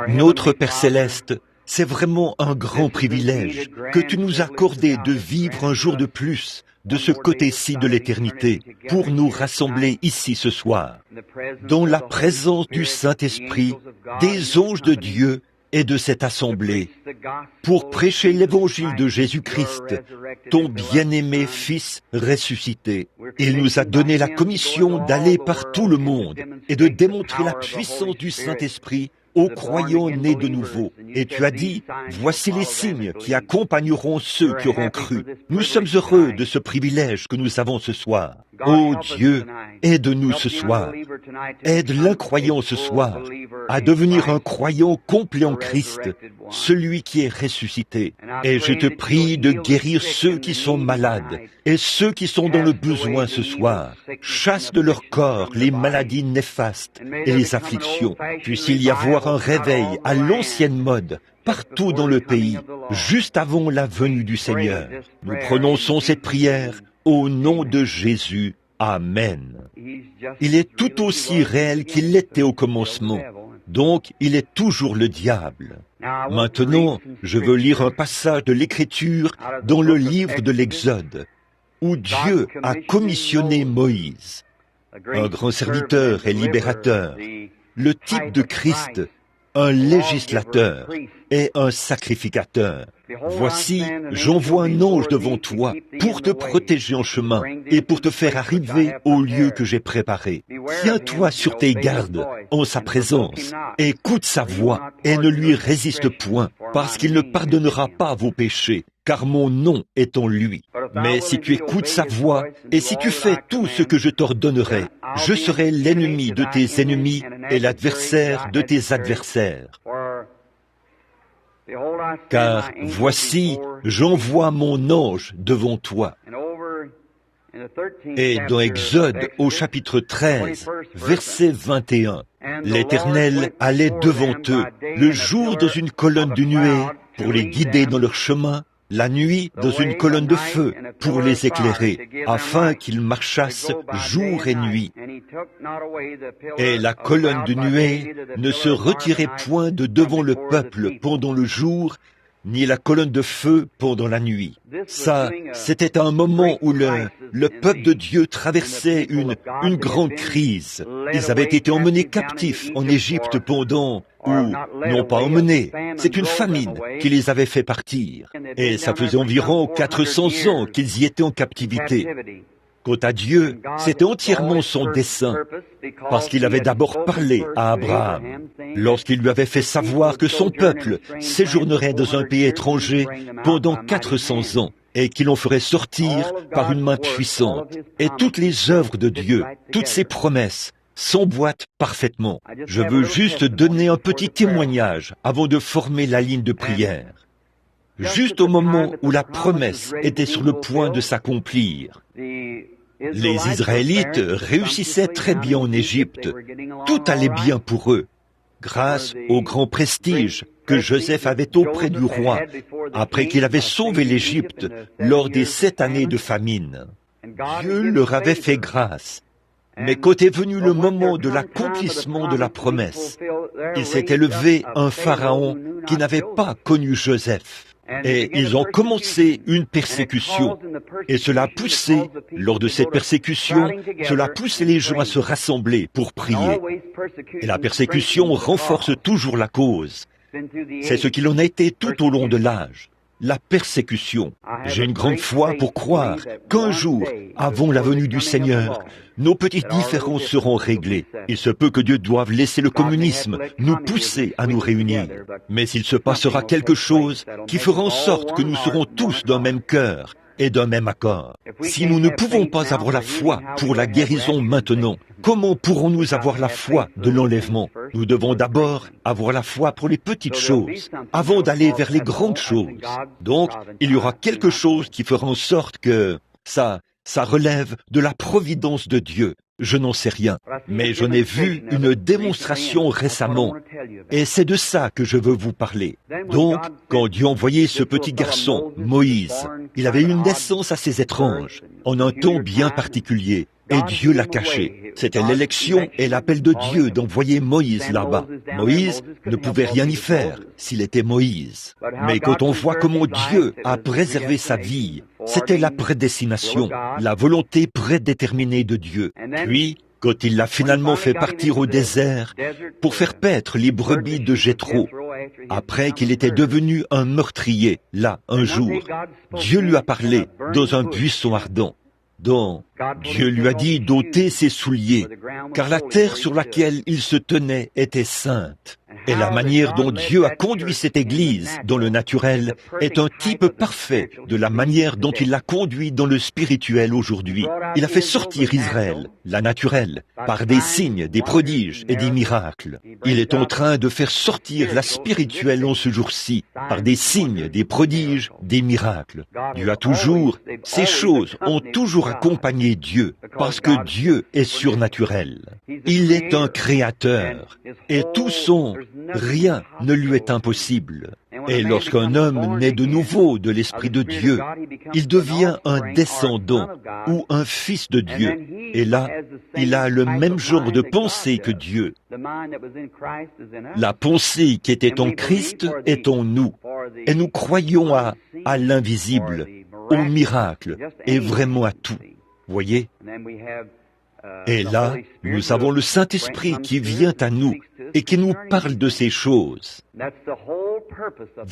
Notre Père Céleste, c'est vraiment un grand privilège que tu nous as accordé de vivre un jour de plus de ce côté-ci de l'éternité pour nous rassembler ici ce soir, dans la présence du Saint-Esprit, des anges de Dieu et de cette assemblée, pour prêcher l'évangile de Jésus-Christ, ton bien-aimé Fils ressuscité. Il nous a donné la commission d'aller par tout le monde et de démontrer la puissance du Saint-Esprit aux croyants nés de nouveau. Et tu as dit, voici les signes qui accompagneront ceux qui auront cru. Nous sommes heureux de ce privilège que nous avons ce soir. Ô Dieu, aide-nous ce soir. Aide l'incroyant ce soir à devenir un croyant complet en Christ, celui qui est ressuscité. Et je te prie de guérir ceux qui sont malades et ceux qui sont dans le besoin ce soir. Chasse de leur corps les maladies néfastes et les afflictions. Puisse-il y avoir un réveil à l'ancienne mode partout dans le pays, juste avant la venue du Seigneur. Nous prononçons cette prière au nom de Jésus. Amen. Il est tout aussi réel qu'il l'était au commencement. Donc, il est toujours le diable. Maintenant, je veux lire un passage de l'Écriture dans le livre de l'Exode, où Dieu a commissionné Moïse, un grand serviteur et libérateur, le type de Christ, un législateur et un sacrificateur. Voici, j'envoie un ange devant toi pour te protéger en chemin et pour te faire arriver au lieu que j'ai préparé. Tiens-toi sur tes gardes en sa présence, écoute sa voix et ne lui résiste point, parce qu'il ne pardonnera pas vos péchés, car mon nom est en lui. Mais si tu écoutes sa voix et si tu fais tout ce que je t'ordonnerai, je serai l'ennemi de tes ennemis et l'adversaire de tes adversaires. Car voici, j'envoie mon ange devant toi. Et dans Exode, au chapitre 13, verset 21, l'Éternel allait devant eux le jour dans une colonne de nuée pour les guider dans leur chemin, la nuit dans une colonne de feu pour les éclairer, afin qu'ils marchassent jour et nuit. Et la colonne de nuée ne se retirait point de devant le peuple pendant le jour, ni la colonne de feu pendant la nuit. Ça, c'était un moment où le peuple de Dieu traversait une grande crise. Ils avaient été emmenés captifs en Égypte pendant, ou non pas emmenés, c'est une famine qui les avait fait partir. Et ça faisait environ 400 ans qu'ils y étaient en captivité. Quant à Dieu, c'était entièrement son dessein, parce qu'il avait d'abord parlé à Abraham, lorsqu'il lui avait fait savoir que son peuple séjournerait dans un pays étranger pendant 400 ans, et qu'il en ferait sortir par une main puissante. Et toutes les œuvres de Dieu, toutes ses promesses, s'emboîtent parfaitement. Je veux juste donner un petit témoignage avant de former la ligne de prière. Juste au moment où la promesse était sur le point de s'accomplir, les Israélites réussissaient très bien en Égypte. Tout allait bien pour eux, grâce au grand prestige que Joseph avait auprès du roi, après qu'il avait sauvé l'Égypte lors des 7 années de famine. Dieu leur avait fait grâce. Mais quand est venu le moment de l'accomplissement de la promesse, il s'était levé un pharaon qui n'avait pas connu Joseph. Et ils ont commencé une persécution. Et cela a poussé, lors de cette persécution, cela a poussé les gens à se rassembler pour prier. Et la persécution renforce toujours la cause. C'est ce qu'il en a été tout au long de l'âge. La persécution. J'ai une grande foi pour croire qu'un jour, avant la venue du Seigneur, nos petites différences seront réglées. Il se peut que Dieu doive laisser le communisme nous pousser à nous réunir. Mais il se passera quelque chose qui fera en sorte que nous serons tous d'un même cœur et d'un même accord. Si nous ne pouvons pas avoir la foi pour la guérison maintenant, comment pourrons-nous avoir la foi de l'enlèvement? Nous devons d'abord avoir la foi pour les petites choses, avant d'aller vers les grandes choses. Donc, il y aura quelque chose qui fera en sorte que ça relève de la providence de Dieu. Je n'en sais rien, mais j'en ai vu une démonstration récemment, et c'est de ça que je veux vous parler. Donc, quand Dieu envoyait ce petit garçon, Moïse, il avait une naissance assez étrange, en un temps bien particulier. et Dieu l'a caché. C'était l'élection et l'appel de Dieu d'envoyer Moïse là-bas. Moïse ne pouvait rien y faire s'il était Moïse. Mais quand on voit comment Dieu a préservé sa vie, c'était la prédestination, la volonté prédéterminée de Dieu. Puis, quand il l'a finalement fait partir au désert pour faire paître les brebis de Jéthro, après qu'il était devenu un meurtrier, là, un jour, Dieu lui a parlé dans un buisson ardent. Donc, Dieu lui a dit d'ôter ses souliers, car la terre sur laquelle il se tenait était sainte. Et la manière dont Dieu a conduit cette Église dans le naturel est un type parfait de la manière dont il l'a conduit dans le spirituel aujourd'hui. Il a fait sortir Israël, la naturelle, par des signes, des prodiges et des miracles. Il est en train de faire sortir la spirituelle en ce jour-ci, par des signes, des prodiges, des miracles. Dieu a toujours, ces choses ont toujours accompagné Dieu, parce que Dieu est surnaturel. Il est un créateur, et tout son rien ne lui est impossible. Et lorsqu'un homme naît de nouveau de l'Esprit de Dieu, il devient un descendant ou un fils de Dieu. Et là, il a le même genre de pensée que Dieu. La pensée qui était en Christ est en nous. Et nous croyons à l'invisible, au miracle et vraiment à tout. Voyez ? Et là, nous avons le Saint-Esprit qui vient à nous et qui nous parle de ces choses.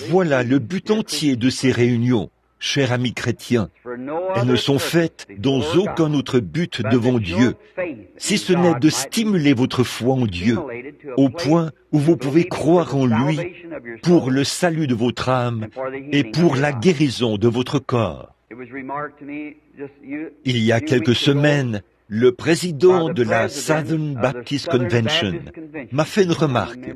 Voilà le but entier de ces réunions, chers amis chrétiens. Elles ne sont faites dans aucun autre but devant Dieu, si ce n'est de stimuler votre foi en Dieu, au point où vous pouvez croire en lui pour le salut de votre âme et pour la guérison de votre corps. Il y a quelques semaines, le président de la Southern Baptist Convention m'a fait une remarque.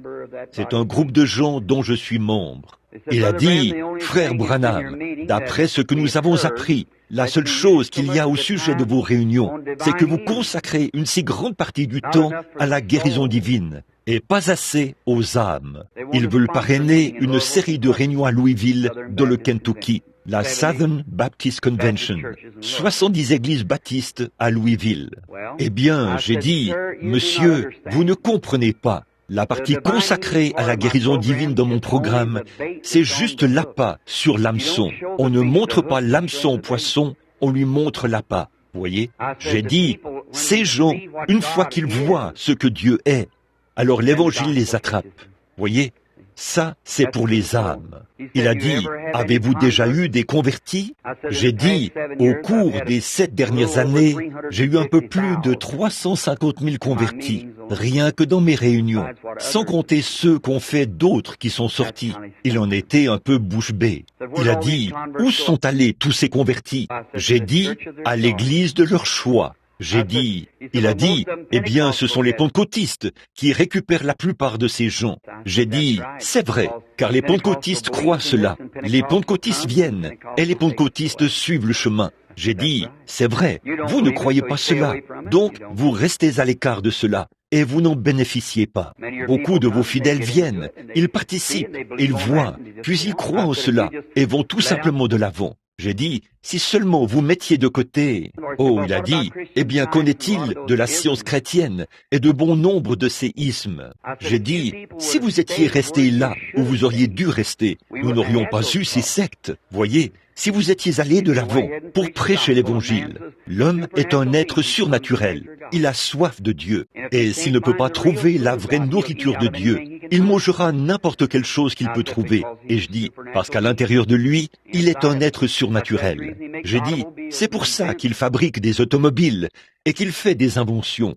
C'est un groupe de gens dont je suis membre. Il a dit, « Frère Branham, d'après ce que nous avons appris, la seule chose qu'il y a au sujet de vos réunions, c'est que vous consacrez une si grande partie du temps à la guérison divine, et pas assez aux âmes. Ils veulent parrainer une série de réunions à Louisville, dans le Kentucky. La Southern Baptist Convention, 70 églises baptistes à Louisville. Eh bien, j'ai dit, monsieur, vous ne comprenez pas. La partie consacrée à la guérison divine dans mon programme, c'est juste l'appât sur l'hameçon. On ne montre pas l'hameçon au poisson, on lui montre l'appât. Vous voyez? J'ai dit, ces gens, une fois qu'ils voient ce que Dieu est, alors l'évangile les attrape. Vous voyez? Ça, c'est pour les âmes. Il a dit, avez-vous déjà eu des convertis? J'ai dit, au cours des 7 dernières années, j'ai eu un peu plus de 350 000 convertis, rien que dans mes réunions, sans compter ceux qu'ont fait d'autres qui sont sortis. Il en était un peu bouche bée. Il a dit, où sont allés tous ces convertis? J'ai dit, à l'église de leur choix. J'ai dit, il a dit, eh bien, ce sont les pentecôtistes qui récupèrent la plupart de ces gens. J'ai dit, c'est vrai, car les pentecôtistes croient cela. Les pentecôtistes viennent, et les pentecôtistes suivent le chemin. J'ai dit, c'est vrai, vous ne croyez pas cela, donc vous restez à l'écart de cela, et vous n'en bénéficiez pas. Beaucoup de vos fidèles viennent, ils participent, ils voient, puis ils croient en cela, et vont tout simplement de l'avant. J'ai dit, si seulement vous mettiez de côté... Oh, il a dit, eh bien, qu'en est-il de la science chrétienne et de bon nombre de ces ismes? J'ai dit, si vous étiez resté là où vous auriez dû rester, nous n'aurions pas eu ces sectes. Voyez, si vous étiez allé de l'avant pour prêcher l'évangile, l'homme est un être surnaturel. Il a soif de Dieu. Et s'il ne peut pas trouver la vraie nourriture de Dieu, il mangera n'importe quelle chose qu'il peut trouver. Et je dis, parce qu'à l'intérieur de lui, il est un être surnaturel. J'ai dit, c'est pour ça qu'il fabrique des automobiles et qu'il fait des inventions.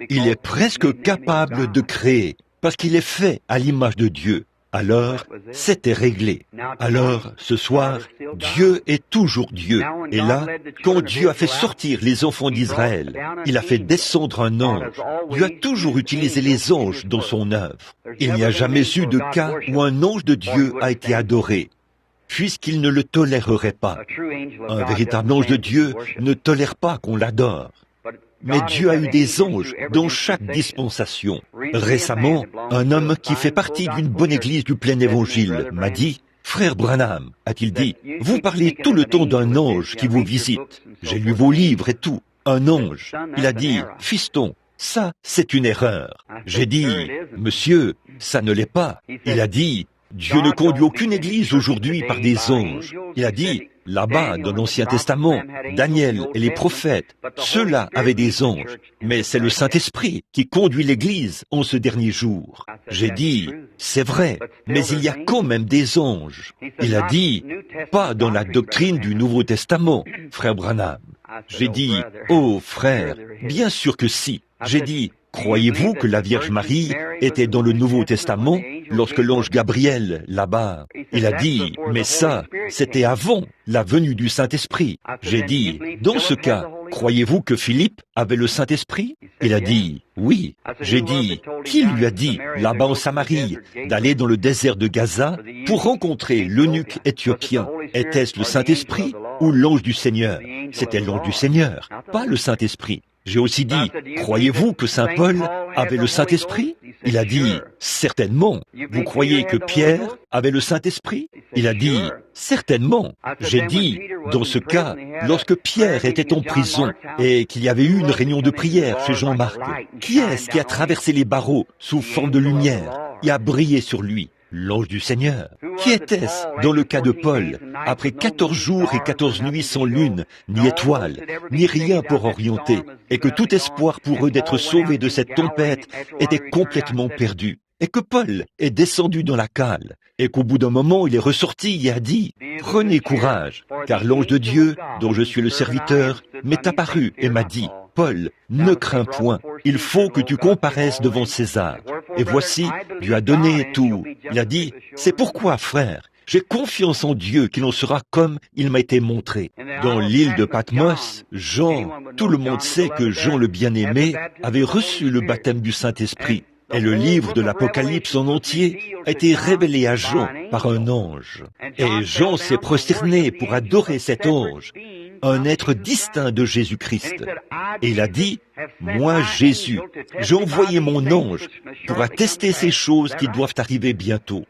Il est presque capable de créer, parce qu'il est fait à l'image de Dieu. Alors, c'était réglé. Alors, ce soir, Dieu est toujours Dieu. Et là, quand Dieu a fait sortir les enfants d'Israël, il a fait descendre un ange. Dieu a toujours utilisé les anges dans son œuvre. Il n'y a jamais eu de cas où un ange de Dieu a été adoré, puisqu'il ne le tolérerait pas. Un véritable ange de Dieu ne tolère pas qu'on l'adore. Mais Dieu a eu des anges dans chaque dispensation. Récemment, un homme qui fait partie d'une bonne église du plein évangile m'a dit, « Frère Branham, a-t-il dit, vous parlez tout le temps d'un ange qui vous visite. J'ai lu vos livres et tout. un ange. Il a dit, fiston, ça, c'est une erreur. J'ai dit, monsieur, ça ne l'est pas. Il a dit, Dieu ne conduit aucune église aujourd'hui par des anges. Il a dit, là-bas, dans l'Ancien Testament, Daniel et les prophètes, ceux-là avaient des anges. Mais c'est le Saint-Esprit qui conduit l'église en ce dernier jour. J'ai dit, c'est vrai, mais il y a quand même des anges. Il a dit, pas dans la doctrine du Nouveau Testament, frère Branham. J'ai dit, oh frère, bien sûr que si. J'ai dit, croyez-vous que la Vierge Marie était dans le Nouveau Testament lorsque l'ange Gabriel, là-bas, il a dit, mais ça, c'était avant la venue du Saint-Esprit. J'ai dit, dans ce cas, croyez-vous que Philippe avait le Saint-Esprit? Il a dit, oui. J'ai dit, qui lui a dit, là-bas en Samarie, d'aller dans le désert de Gaza pour rencontrer l'eunuque éthiopien? Était-ce le Saint-Esprit ou l'ange du Seigneur? C'était l'ange du Seigneur, pas le Saint-Esprit. J'ai aussi dit, croyez-vous que Saint Paul avait le Saint-Esprit? Il a dit, certainement. Vous croyez que Pierre avait le Saint-Esprit? Il a dit, certainement. J'ai dit, dans ce cas, lorsque Pierre était en prison et qu'il y avait eu une réunion de prière chez Jean-Marc, qui est-ce qui a traversé les barreaux sous forme de lumière et a brillé sur lui? L'ange du Seigneur. Qui était-ce dans le cas de Paul, après 14 jours et 14 nuits sans lune, ni étoile, ni rien pour orienter, et que tout espoir pour eux d'être sauvés de cette tempête était complètement perdu, et que Paul est descendu dans la cale, et qu'au bout d'un moment il est ressorti et a dit, « Prenez courage, car l'ange de Dieu, dont je suis le serviteur, m'est apparu et m'a dit, « Paul, ne crains point, il faut que tu comparaisses devant César. » Et voici, Dieu a donné tout. Il a dit, « C'est pourquoi, frère, j'ai confiance en Dieu qu'il en sera comme il m'a été montré. » Dans l'île de Patmos, Jean, tout le monde sait que Jean le bien-aimé avait reçu le baptême du Saint-Esprit. Et le livre de l'Apocalypse en entier a été révélé à Jean par un ange. Et Jean s'est prosterné pour adorer cet ange, un être distinct de Jésus-Christ. Et il a dit, « Moi, Jésus, j'ai envoyé mon ange pour attester ces choses qui doivent arriver bientôt. »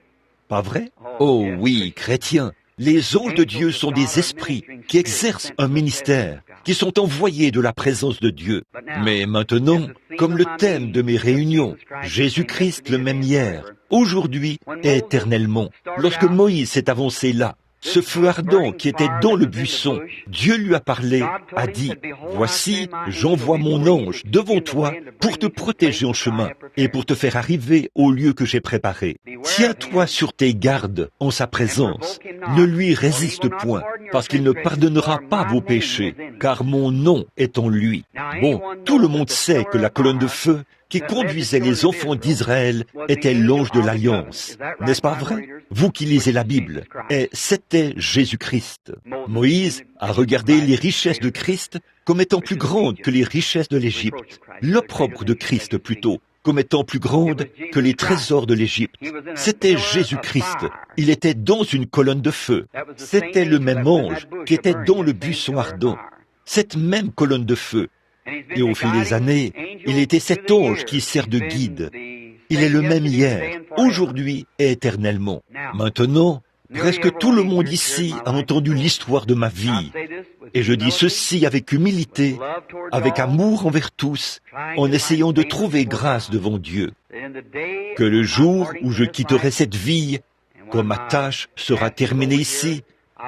Pas vrai? Oh oui, chrétiens, les anges de Dieu sont des esprits qui exercent un ministère, qui sont envoyés de la présence de Dieu. Mais maintenant, comme le thème de mes réunions, Jésus-Christ le même hier, aujourd'hui et éternellement, lorsque Moïse s'est avancé là, ce feu ardent qui était dans le buisson, Dieu lui a parlé, a dit, « Voici, j'envoie mon ange devant toi pour te protéger en chemin et pour te faire arriver au lieu que j'ai préparé. Tiens-toi sur tes gardes en sa présence. Ne lui résiste point, parce qu'il ne pardonnera pas vos péchés, car mon nom est en lui. » Bon, tout le monde sait que la colonne de feu qui conduisait les enfants d'Israël était l'ange de l'Alliance. N'est-ce pas vrai? Vous qui lisez la Bible. Et c'était Jésus-Christ. Moïse a regardé les richesses de Christ comme étant plus grandes que les richesses de l'Égypte. L'opprobre de Christ plutôt, comme étant plus grande que les trésors de l'Égypte. C'était Jésus-Christ. Il était dans une colonne de feu. C'était le même ange qui était dans le buisson ardent. Cette même colonne de feu. Et au fil des années, il était cet ange qui sert de guide. Il est le même hier, aujourd'hui et éternellement. Maintenant, presque tout le monde ici a entendu l'histoire de ma vie. Et je dis ceci avec humilité, avec amour envers tous, en essayant de trouver grâce devant Dieu. Que le jour où je quitterai cette vie, quand ma tâche sera terminée ici,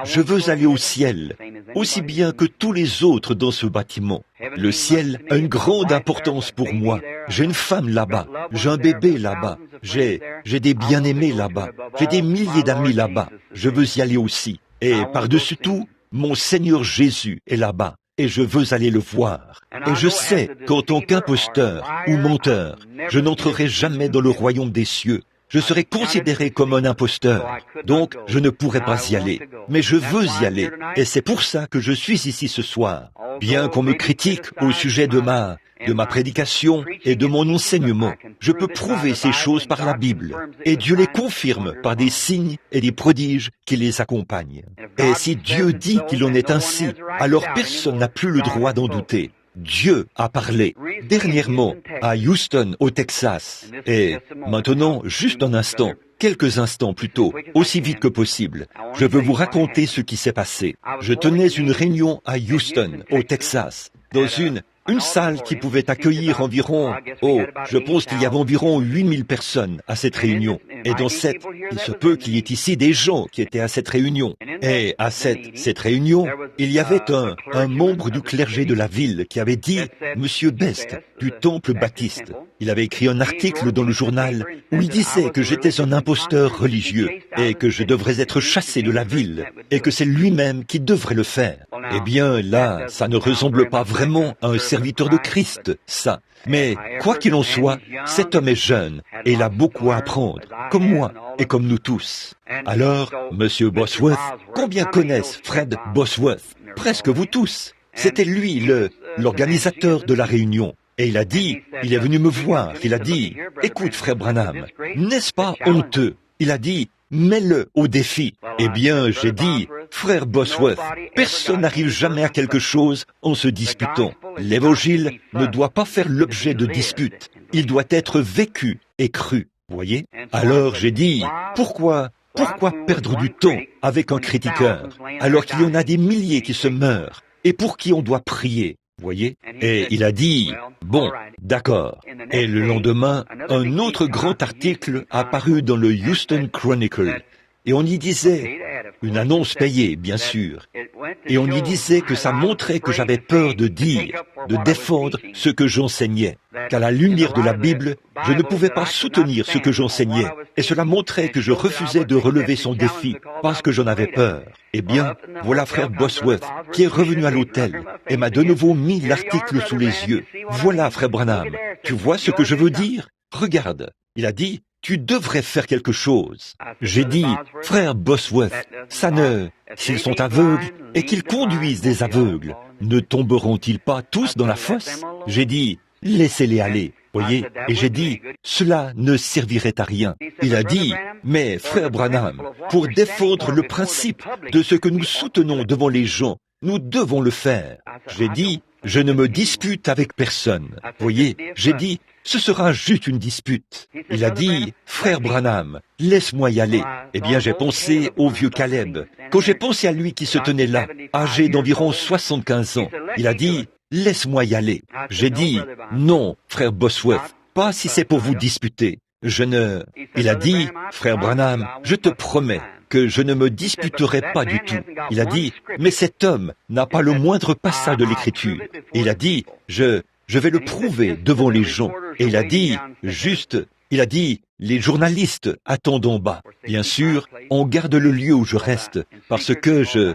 je veux aller au ciel, aussi bien que tous les autres dans ce bâtiment. Le ciel a une grande importance pour moi. J'ai une femme là-bas, j'ai un bébé là-bas, j'ai des bien-aimés là-bas, j'ai des milliers d'amis là-bas. Je veux y aller aussi. Et par-dessus tout, mon Seigneur Jésus est là-bas. Et je veux aller le voir. Et je sais qu'en tant qu'imposteur ou menteur, je n'entrerai jamais dans le royaume des cieux. Je serai considéré comme un imposteur, donc je ne pourrai pas y aller. Mais je veux y aller, et c'est pour ça que je suis ici ce soir. Bien qu'on me critique au sujet de ma prédication et de mon enseignement, je peux prouver ces choses par la Bible, et Dieu les confirme par des signes et des prodiges qui les accompagnent. Et si Dieu dit qu'il en est ainsi, alors personne n'a plus le droit d'en douter. Dieu a parlé dernièrement à Houston, au Texas. Et maintenant, juste un instant, quelques instants plutôt, aussi vite que possible, je veux vous raconter ce qui s'est passé. Je tenais une réunion à Houston, au Texas. dans une salle qui pouvait accueillir environ, je pense qu'il y avait environ 8000 personnes à cette réunion. Et dans il se peut qu'il y ait ici des gens qui étaient à cette réunion. Et à cette réunion, il y avait un membre du clergé de la ville qui avait dit, Monsieur Best, du Temple baptiste. Il avait écrit un article dans le journal où il disait que j'étais un imposteur religieux et que je devrais être chassé de la ville et que c'est lui-même qui devrait le faire. Eh bien, là, ça ne ressemble pas vraiment à un serviteur de Christ, ça. Mais, quoi qu'il en soit, cet homme est jeune et il a beaucoup à apprendre, comme moi et comme nous tous. Alors, Monsieur Bosworth, combien connaissent Fred Bosworth? Presque vous tous. C'était lui, l'organisateur de la réunion. Et il est venu me voir, il a dit, écoute frère Branham, n'est-ce pas honteux? Il a dit, mets-le au défi. Eh bien, j'ai dit, frère Bosworth, personne n'arrive jamais à quelque chose en se disputant. L'évangile ne doit pas faire l'objet de disputes. Il doit être vécu et cru. Voyez? Alors j'ai dit, pourquoi perdre du temps avec un critiqueur, alors qu'il y en a des milliers qui se meurent, et pour qui on doit prier? Voyez? Et il a dit, bon, d'accord. Et le lendemain, un autre grand article a paru dans le Houston Chronicle. Et on y disait, une annonce payée, bien sûr, et on y disait que ça montrait que j'avais peur de dire, de défendre ce que j'enseignais, qu'à la lumière de la Bible, je ne pouvais pas soutenir ce que j'enseignais, et cela montrait que je refusais de relever son défi, parce que j'en avais peur. Eh bien, voilà frère Bosworth, qui est revenu à l'hôtel, et m'a de nouveau mis l'article sous les yeux. Voilà frère Branham, tu vois ce que je veux dire? Regarde, il a dit, tu devrais faire quelque chose. J'ai dit, frère Bosworth, s'ils sont aveugles et qu'ils conduisent des aveugles, ne tomberont-ils pas tous dans la fosse? J'ai dit, laissez-les aller, voyez, et j'ai dit, cela ne servirait à rien. Il a dit, mais frère Branham, pour défendre le principe de ce que nous soutenons devant les gens, nous devons le faire. J'ai dit, je ne me dispute avec personne. Voyez, j'ai dit, ce sera juste une dispute. Il a dit, frère Branham, laisse-moi y aller. Eh bien, j'ai pensé au vieux Caleb. Quand j'ai pensé à lui qui se tenait là, âgé d'environ 75 ans, il a dit, laisse-moi y aller. J'ai dit, non, frère Bosworth, pas si c'est pour vous disputer. Il a dit, frère Branham, je te promets que je ne me disputerai pas du tout. Il a dit, mais cet homme n'a pas le moindre passage de l'écriture. Il a dit, je vais le prouver devant les gens. Et il a dit, les journalistes attendent en bas. Bien sûr, on garde le lieu où je reste, parce que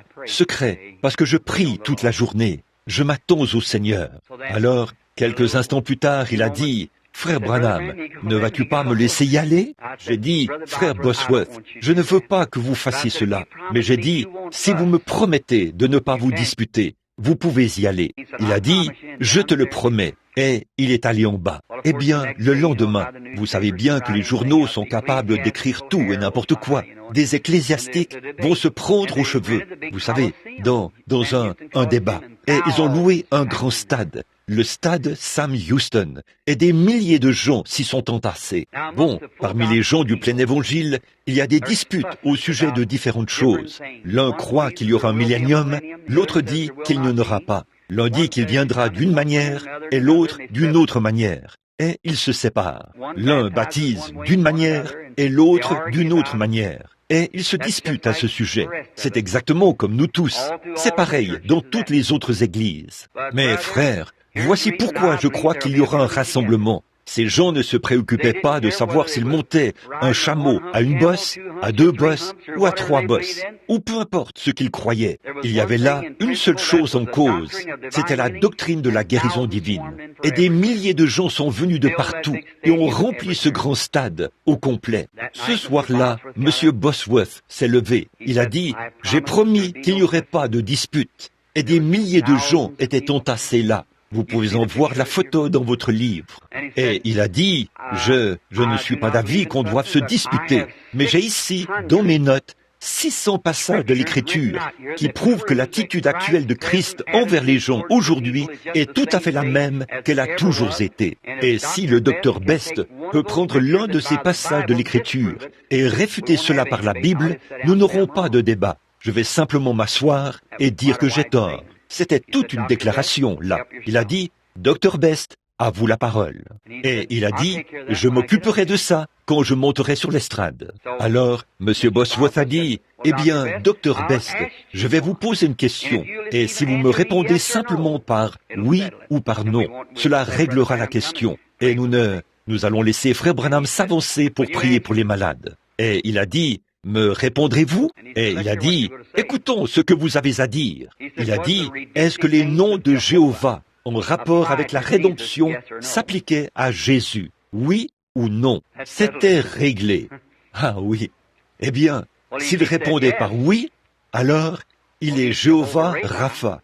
parce que je prie toute la journée. Je m'attends au Seigneur. Alors, quelques instants plus tard, il a dit, frère Branham, ne vas-tu pas me laisser y aller? J'ai dit, frère Bosworth, je ne veux pas que vous fassiez cela. Mais j'ai dit, si vous me promettez de ne pas vous disputer, vous pouvez y aller. Il a dit, je te le promets. Et il est allé en bas. Eh bien, le lendemain, vous savez bien que les journaux sont capables d'écrire tout et n'importe quoi. Des ecclésiastiques vont se prendre aux cheveux, vous savez, dans un débat. Et ils ont loué un grand stade, le stade Sam Houston, et des milliers de gens s'y sont entassés. Bon, parmi les gens du plein évangile, il y a des disputes au sujet de différentes choses. L'un croit qu'il y aura un millénium, l'autre dit qu'il n'y en aura pas. L'un dit qu'il viendra d'une manière et l'autre d'une autre manière. Et ils se séparent. L'un baptise d'une manière et l'autre d'une autre manière. Et ils se disputent à ce sujet. C'est exactement comme nous tous. C'est pareil dans toutes les autres églises. Mais frères, voici pourquoi je crois qu'il y aura un rassemblement. Ces gens ne se préoccupaient pas de savoir s'ils montaient un chameau à une bosse, à 2 bosses ou à 3 bosses, ou peu importe ce qu'ils croyaient. Il y avait là une seule chose en cause, c'était la doctrine de la guérison divine. Et des milliers de gens sont venus de partout et ont rempli ce grand stade au complet. Ce soir-là, M. Bosworth s'est levé. Il a dit, « J'ai promis qu'il n'y aurait pas de dispute. » Et des milliers de gens étaient entassés là. Vous pouvez en voir la photo dans votre livre. Et il a dit, je ne suis pas d'avis qu'on doive se disputer, mais j'ai ici, dans mes notes, 600 passages de l'Écriture qui prouvent que l'attitude actuelle de Christ envers les gens aujourd'hui est tout à fait la même qu'elle a toujours été. Et si le docteur Best peut prendre l'un de ces passages de l'Écriture et réfuter cela par la Bible, nous n'aurons pas de débat. Je vais simplement m'asseoir et dire que j'ai tort. C'était toute une déclaration, là. Il a dit, Dr Best, à vous la parole. Et il a dit, je m'occuperai de ça quand je monterai sur l'estrade. Alors, M. Bosworth a dit, eh bien, Dr Best, je vais vous poser une question, et si vous me répondez simplement par oui ou par non, cela réglera la question. Et nous allons laisser Frère Branham s'avancer pour prier pour les malades. Et il a dit, me répondrez-vous? Et il a dit, écoutons ce que vous avez à dire. Il a dit, est-ce que les noms de Jéhovah en rapport avec la rédemption s'appliquaient à Jésus? Oui ou non? C'était réglé. Ah oui. Eh bien, s'il répondait par oui, alors il est Jéhovah Rapha,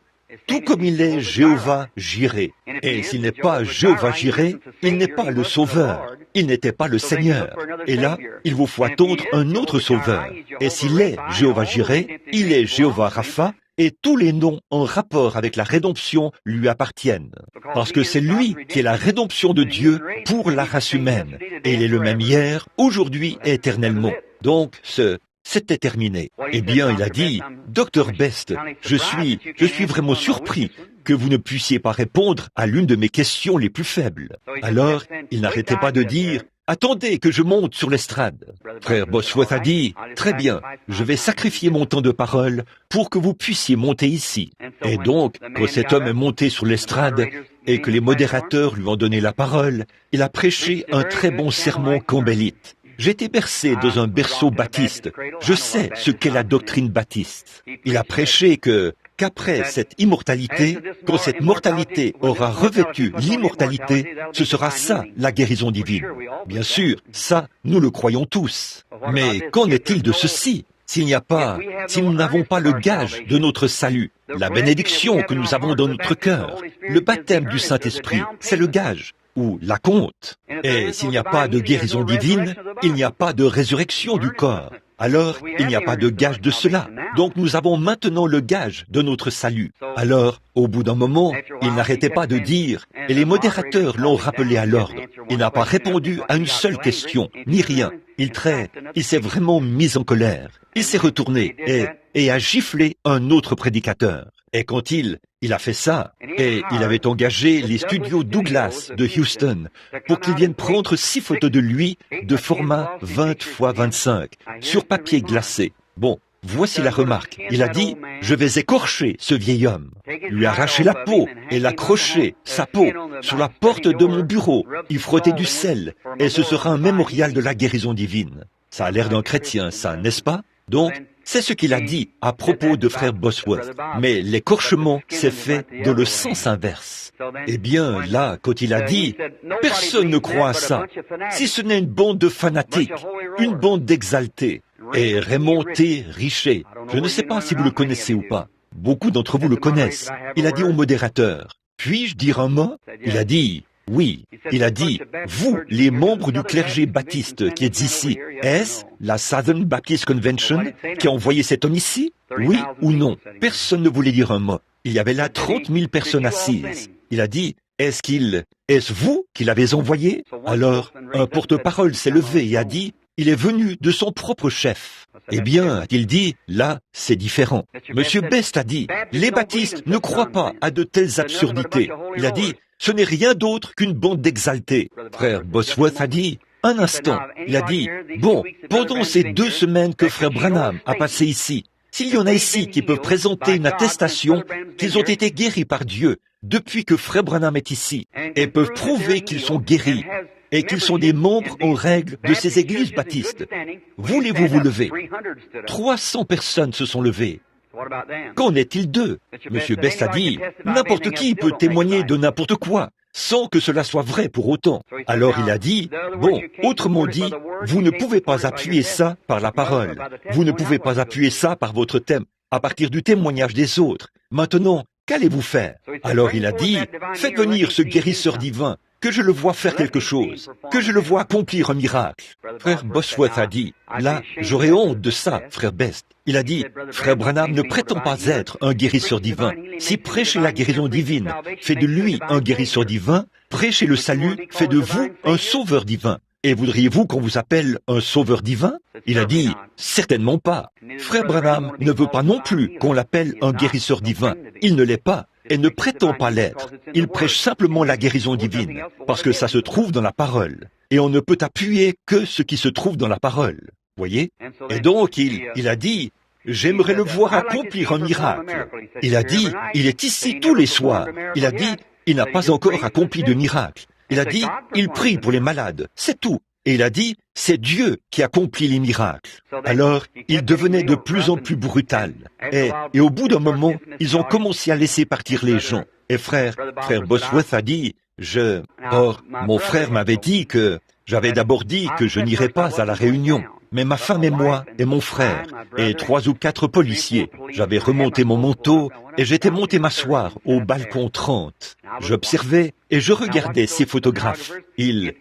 tout comme il est Jéhovah Jireh. Et s'il n'est pas Jéhovah Jireh, il n'est pas le Sauveur, il n'était pas le Seigneur. Et là, il vous faut attendre un autre Sauveur. Et s'il est Jéhovah Jireh, il est Jéhovah Rapha, et tous les noms en rapport avec la rédemption lui appartiennent. Parce que c'est lui qui est la rédemption de Dieu pour la race humaine. Et il est le même hier, aujourd'hui et éternellement. Donc, c'était terminé. Eh bien, il a dit, Dr Best, je suis vraiment surpris que vous ne puissiez pas répondre à l'une de mes questions les plus faibles. Alors, il n'arrêtait pas de dire, attendez que je monte sur l'estrade. Frère Bosworth a dit, très bien, je vais sacrifier mon temps de parole pour que vous puissiez monter ici. Et donc, quand cet homme est monté sur l'estrade et que les modérateurs lui ont donné la parole, il a prêché un très bon sermon campbellite. J'ai été bercé dans un berceau baptiste. Je sais ce qu'est la doctrine baptiste. Il a prêché qu'après cette immortalité, quand cette mortalité aura revêtu l'immortalité, ce sera ça, la guérison divine. Bien sûr, ça, nous le croyons tous. Mais qu'en est-il de ceci? Si nous n'avons pas le gage de notre salut, la bénédiction que nous avons dans notre cœur, le baptême du Saint-Esprit, c'est le gage, ou la compte. Et s'il n'y a pas de guérison divine, il n'y a pas de résurrection du corps. Alors, il n'y a pas de gage de cela. Donc nous avons maintenant le gage de notre salut. Alors, au bout d'un moment, il n'arrêtait pas de dire, et les modérateurs l'ont rappelé à l'ordre. Il n'a pas répondu à une seule question, ni rien. Il s'est vraiment mis en colère. Il s'est retourné et a giflé un autre prédicateur. Et quand il a fait ça, et il avait engagé les studios Douglas de Houston pour qu'ils viennent prendre 6 photos de lui de format 20 x 25 sur papier glacé. Bon, voici la remarque. Il a dit, je vais écorcher ce vieil homme, lui arracher la peau et l'accrocher, sa peau, sur la porte de mon bureau, y frotter du sel, et ce sera un mémorial de la guérison divine. Ça a l'air d'un chrétien, ça, n'est-ce pas? Donc, c'est ce qu'il a dit à propos de frère Bosworth. Mais l'écorchement s'est fait dans le sens inverse. Eh bien, là, quand il a dit, personne ne croit à ça, si ce n'est une bande de fanatiques, une bande d'exaltés. Et Raymond T. Richer, je ne sais pas si vous le connaissez ou pas. Beaucoup d'entre vous le connaissent. Il a dit au modérateur, puis-je dire un mot? Il a dit, oui. Il a dit, vous, les membres du clergé baptiste qui êtes ici, est-ce la Southern Baptist Convention qui a envoyé cet homme ici? Oui ou non? Personne ne voulait dire un mot. Il y avait là 30 000 personnes assises. Il a dit, est-ce vous qui l'avez envoyé? Alors, un porte-parole s'est levé et a dit, il est venu de son propre chef. Eh bien, a-t-il dit, là, c'est différent. Monsieur Best a dit, les baptistes ne croient pas à de telles absurdités. Il a dit, ce n'est rien d'autre qu'une bande d'exaltés. Frère Bosworth a dit, un instant, il a dit, bon, pendant ces 2 semaines que frère Branham a passé ici, s'il y en a ici qui peuvent présenter une attestation qu'ils ont été guéris par Dieu depuis que frère Branham est ici, et peuvent prouver qu'ils sont guéris, et qu'ils sont des membres en règle de ces églises baptistes, voulez-vous vous lever? 300 personnes se sont levées. Qu'en est-il d'eux? Monsieur Best a dit, n'importe qui peut témoigner de n'importe quoi, sans que cela soit vrai pour autant. Alors il a dit, bon, autrement dit, vous ne pouvez pas appuyer ça par la parole. Vous ne pouvez pas appuyer ça par votre thème, à partir du témoignage des autres. Maintenant, qu'allez-vous faire? Alors il a dit, faites venir ce guérisseur divin, que je le vois faire quelque chose, que je le vois accomplir un miracle. Frère Bosworth a dit, là, j'aurais honte de ça, frère Best. Il a dit, frère Branham ne prétend pas être un guérisseur divin. Si prêcher la guérison divine fait de lui un guérisseur divin, prêcher le salut fait de vous un sauveur divin. Et voudriez-vous qu'on vous appelle un sauveur divin? Il a dit, certainement pas. Frère Branham ne veut pas non plus qu'on l'appelle un guérisseur divin. Il ne l'est pas et ne prétend pas l'être. Il prêche simplement la guérison divine, parce que ça se trouve dans la parole. Et on ne peut appuyer que ce qui se trouve dans la parole. Voyez? Et donc, il a dit, j'aimerais le voir accomplir un miracle. Il a dit, il est ici tous les soirs. Il a dit, il n'a pas encore accompli de miracle. Il a dit, il prie pour les malades. C'est tout. Et il a dit, c'est Dieu qui accomplit les miracles. Alors, il devenait de plus en plus brutal. Et au bout d'un moment, ils ont commencé à laisser partir les gens. Et frère Bosworth a dit, Or, mon frère m'avait dit que, j'avais d'abord dit que je n'irais pas à la réunion. Mais ma femme et moi, et mon frère, et 3 ou 4 policiers, j'avais remonté mon manteau et j'étais monté m'asseoir au balcon 30. J'observais et je regardais ces photographes. Il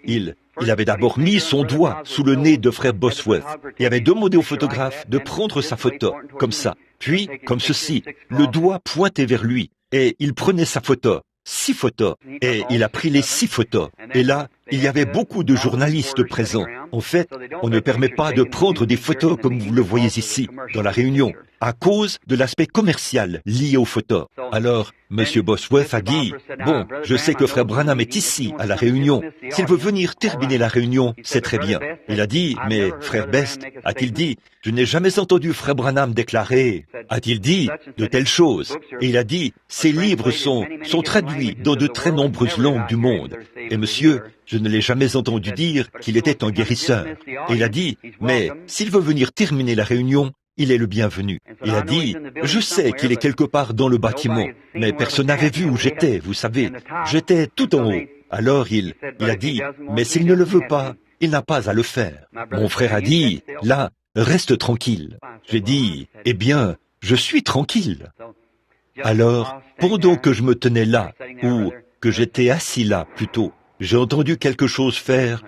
avait d'abord mis son doigt sous le nez de frère Bosworth et avait demandé au photographe de prendre sa photo, comme ça. Puis, comme ceci, le doigt pointé vers lui et il prenait sa photo. 6 photos. Et il a pris les 6 photos. Et là, il y avait beaucoup de journalistes présents. En fait, on ne permet pas de prendre des photos comme vous le voyez ici, dans la réunion, à cause de l'aspect commercial lié aux photos. Alors, M. Bosworth a dit, bon, je sais que frère Branham est ici, à la réunion. S'il veut venir terminer la réunion, c'est très bien. Il a dit, mais frère Best, a-t-il dit, je n'ai jamais entendu frère Branham déclarer, a-t-il dit, de telles choses. Et il a dit, ces livres sont traduits dans de très nombreuses langues du monde. Et monsieur, je ne l'ai jamais entendu dire qu'il était un guérisseur. Et il a dit, mais s'il veut venir terminer la réunion, il est le bienvenu. Il a dit, je sais qu'il est quelque part dans le bâtiment, mais personne n'avait vu où j'étais, vous savez. J'étais tout en haut. Alors il a dit, mais s'il ne le veut pas, il n'a pas à le faire. Mon frère a dit, là, reste tranquille. J'ai dit, eh bien, je suis tranquille. Alors, pendant que je me tenais là, ou que j'étais assis là plutôt, j'ai entendu quelque chose faire.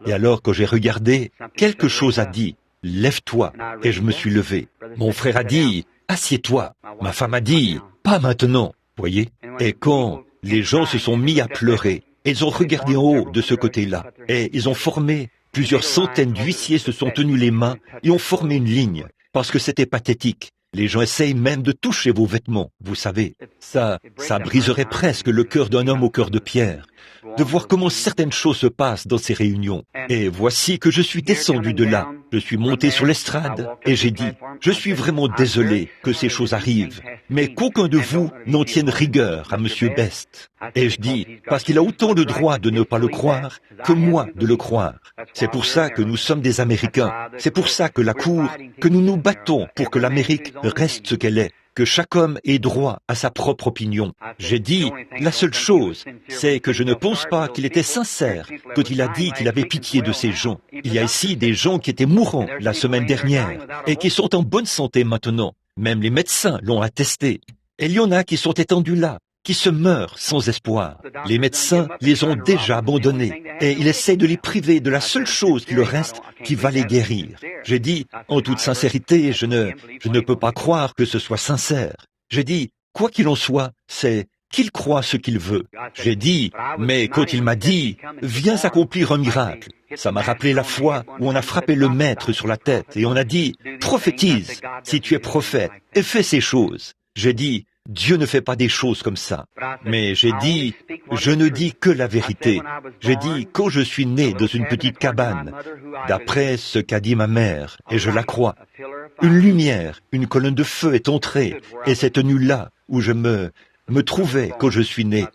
Et alors que j'ai regardé, quelque chose a dit, lève-toi. Et je me suis levé. Mon frère a dit, assieds-toi. Ma femme a dit, pas maintenant. Voyez? Et quand les gens se sont mis à pleurer, ils ont regardé en haut de ce côté-là. Et ils ont formé, plusieurs centaines d'huissiers se sont tenus les mains et ont formé une ligne. Parce que c'était pathétique. Les gens essayent même de toucher vos vêtements, vous savez. Ça briserait presque le cœur d'un homme au cœur de pierre, de voir comment certaines choses se passent dans ces réunions. Et voici que je suis descendu de là. Je suis monté sur l'estrade et j'ai dit, je suis vraiment désolé que ces choses arrivent, mais qu'aucun de vous n'en tienne rigueur à Monsieur Best. Et je dis, parce qu'il a autant le droit de ne pas le croire que moi de le croire. C'est pour ça que nous sommes des Américains. C'est pour ça que la Cour, que nous nous battons pour que l'Amérique reste ce qu'elle est, que chaque homme ait droit à sa propre opinion. J'ai dit, la seule chose, c'est que je ne pense pas qu'il était sincère quand il a dit qu'il avait pitié de ces gens. Il y a ici des gens qui étaient mourants la semaine dernière et qui sont en bonne santé maintenant. Même les médecins l'ont attesté. Et il y en a qui sont étendus là, qui se meurent sans espoir. Les médecins les ont déjà abandonnés et ils essaient de les priver de la seule chose qui leur reste qui va les guérir. J'ai dit, en toute sincérité, je ne peux pas croire que ce soit sincère. J'ai dit, quoi qu'il en soit, c'est qu'il croit ce qu'il veut. J'ai dit, mais quand il m'a dit, viens accomplir un miracle, ça m'a rappelé la fois où on a frappé le maître sur la tête et on a dit, prophétise, si tu es prophète, et fais ces choses. J'ai dit, Dieu ne fait pas des choses comme ça. Mais j'ai dit, je ne dis que la vérité. J'ai dit, quand je suis né dans une petite cabane, d'après ce qu'a dit ma mère, et je la crois, une lumière, une colonne de feu est entrée, et c'est tenu là où je me trouvais quand je suis né.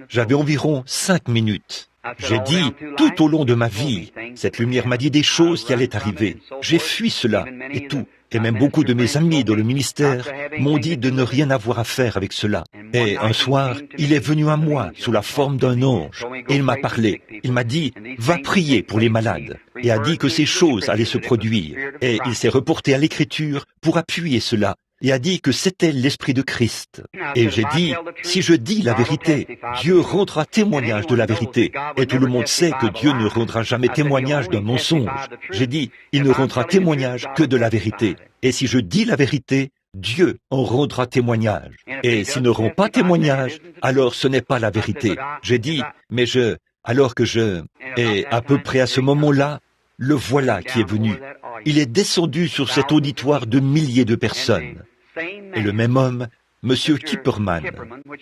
J'avais environ 5 minutes. J'ai dit, tout au long de ma vie, cette lumière m'a dit des choses qui allaient arriver. J'ai fui cela, et tout. Et même beaucoup de mes amis dans le ministère m'ont dit de ne rien avoir à faire avec cela. Et un soir, il est venu à moi sous la forme d'un ange et il m'a parlé. Il m'a dit, va prier pour les malades. Et a dit que ces choses allaient se produire. Et il s'est reporté à l'écriture pour appuyer cela. Et a dit que c'était l'Esprit de Christ. Et j'ai dit, si je dis la vérité, Dieu rendra témoignage de la vérité. Et tout le monde sait que Dieu ne rendra jamais témoignage d'un mensonge. J'ai dit, il ne rendra témoignage que de la vérité. Et si je dis la vérité, Dieu en rendra témoignage. Et s'il ne rend pas témoignage, alors ce n'est pas la vérité. J'ai dit, mais je alors que je... Et à peu près à ce moment-là, le voilà qui est venu. Il est descendu sur cet auditoire de milliers de personnes. Et le même homme, M. Kipperman,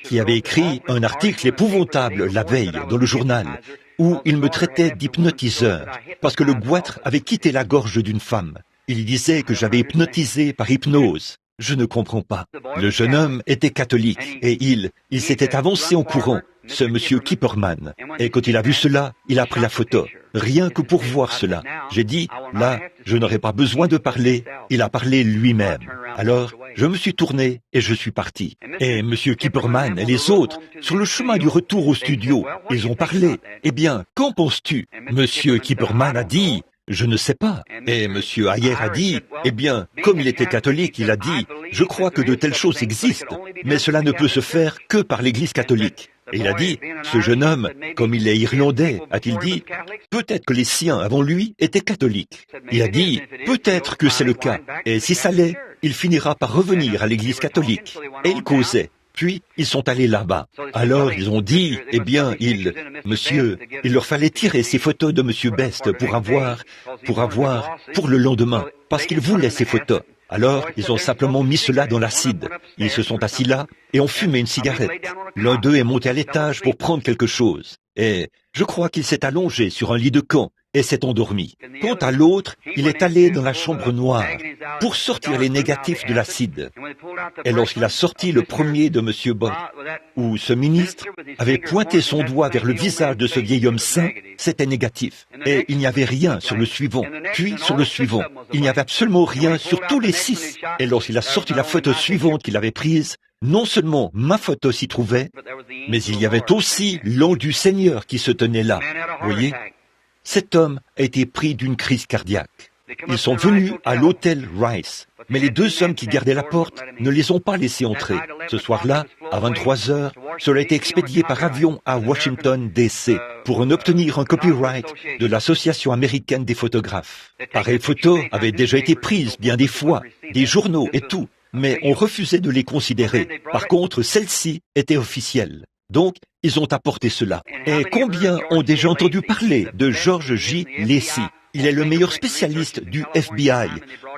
qui avait écrit un article épouvantable la veille dans le journal, où il me traitait d'hypnotiseur, parce que le goitre avait quitté la gorge d'une femme. Il disait que j'avais hypnotisé par hypnose. Je ne comprends pas. Le jeune homme était catholique et il s'était avancé en courant, ce monsieur Kipperman. Et quand il a vu cela, il a pris la photo. Rien que pour voir cela. J'ai dit, là, je n'aurais pas besoin de parler. Il a parlé lui-même. Alors, je me suis tourné et je suis parti. Et monsieur Kipperman et les autres, sur le chemin du retour au studio, ils ont parlé. Eh bien, qu'en penses-tu? Monsieur Kipperman a dit... Je ne sais pas. Et M. Ayer a dit, eh bien, comme il était catholique, il a dit, je crois que de telles choses existent, mais cela ne peut se faire que par l'Église catholique. Et il a dit, ce jeune homme, comme il est irlandais, a-t-il dit, peut-être que les siens avant lui étaient catholiques. Il a dit, peut-être que c'est le cas, et si ça l'est, il finira par revenir à l'Église catholique. Et il causait. Puis, ils sont allés là-bas. Alors, ils ont dit, eh bien, monsieur, il leur fallait tirer ces photos de monsieur Best pour le lendemain, parce qu'ils voulaient ces photos. Alors, ils ont simplement mis cela dans l'acide. Ils se sont assis là et ont fumé une cigarette. L'un d'eux est monté à l'étage pour prendre quelque chose. Et je crois qu'il s'est allongé sur un lit de camp et s'est endormi. Quant à l'autre, il est allé dans la chambre noire pour sortir les négatifs de l'acide. Et lorsqu'il a sorti le premier de M. Bott, où ce ministre avait pointé son doigt vers le visage de ce vieil homme sain, c'était négatif. Et il n'y avait rien sur le suivant, puis sur le suivant. Il n'y avait absolument rien sur tous les 6. Et lorsqu'il a sorti la photo suivante qu'il avait prise, non seulement ma photo s'y trouvait, mais il y avait aussi l'ange du Seigneur qui se tenait là. Voyez ? Cet homme a été pris d'une crise cardiaque. Ils sont venus à l'hôtel Rice, mais les 2 hommes qui gardaient la porte ne les ont pas laissés entrer. Ce soir-là, à 23 heures, cela a été expédié par avion à Washington, D.C., pour en obtenir un copyright de l'Association américaine des photographes. Pareilles photos avaient déjà été prises bien des fois, des journaux et tout, mais on refusait de les considérer. Par contre, celles-ci étaient officielles. Donc, ils ont apporté cela. Et combien ont déjà entendu parler de George J. Lacy? Il est le meilleur spécialiste du FBI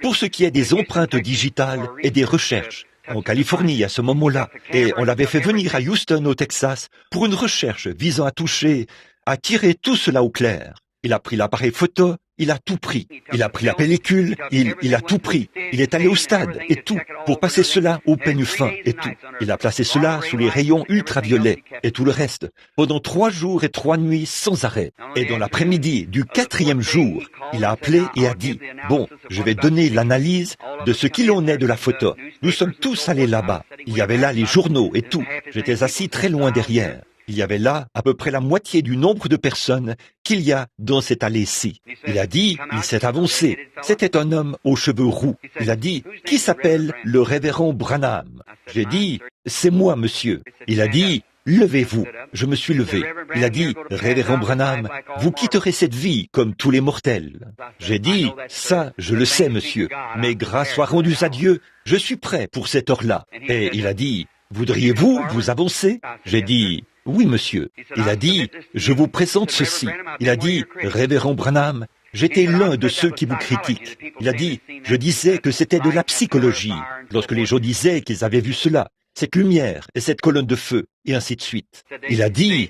pour ce qui est des empreintes digitales et des recherches en Californie à ce moment-là. Et on l'avait fait venir à Houston, au Texas, pour une recherche visant à tirer tout cela au clair. Il a pris l'appareil photo, il a tout pris. Il a pris la pellicule, il a tout pris. Il est allé au stade et tout, pour passer cela au peigne fin et tout. Il a placé cela sous les rayons ultraviolets et tout le reste, pendant 3 jours et 3 nuits sans arrêt. Et dans l'après-midi du 4e jour, il a appelé et a dit, bon, je vais donner l'analyse de ce qu'il en est de la photo. Nous sommes tous allés là-bas. Il y avait là les journaux et tout. J'étais assis très loin derrière. Il y avait là à peu près la moitié du nombre de personnes qu'il y a dans cette allée-ci. Il a dit, il s'est avancé. C'était un homme aux cheveux roux. Il a dit, qui s'appelle le révérend Branham? J'ai dit, c'est moi, monsieur. Il a dit, levez-vous. Je me suis levé. Il a dit, révérend Branham, vous quitterez cette vie comme tous les mortels. J'ai dit, ça, je le sais, monsieur. Mais grâce soit rendue à Dieu, je suis prêt pour cette heure-là. Et il a dit, voudriez-vous vous avancer? J'ai dit, oui, monsieur. Il a dit, je vous présente ceci. Il a dit, révérend Branham, j'étais l'un de ceux qui vous critiquent. Il a dit, je disais que c'était de la psychologie, lorsque les gens disaient qu'ils avaient vu cela, cette lumière et cette colonne de feu, et ainsi de suite. Il a dit,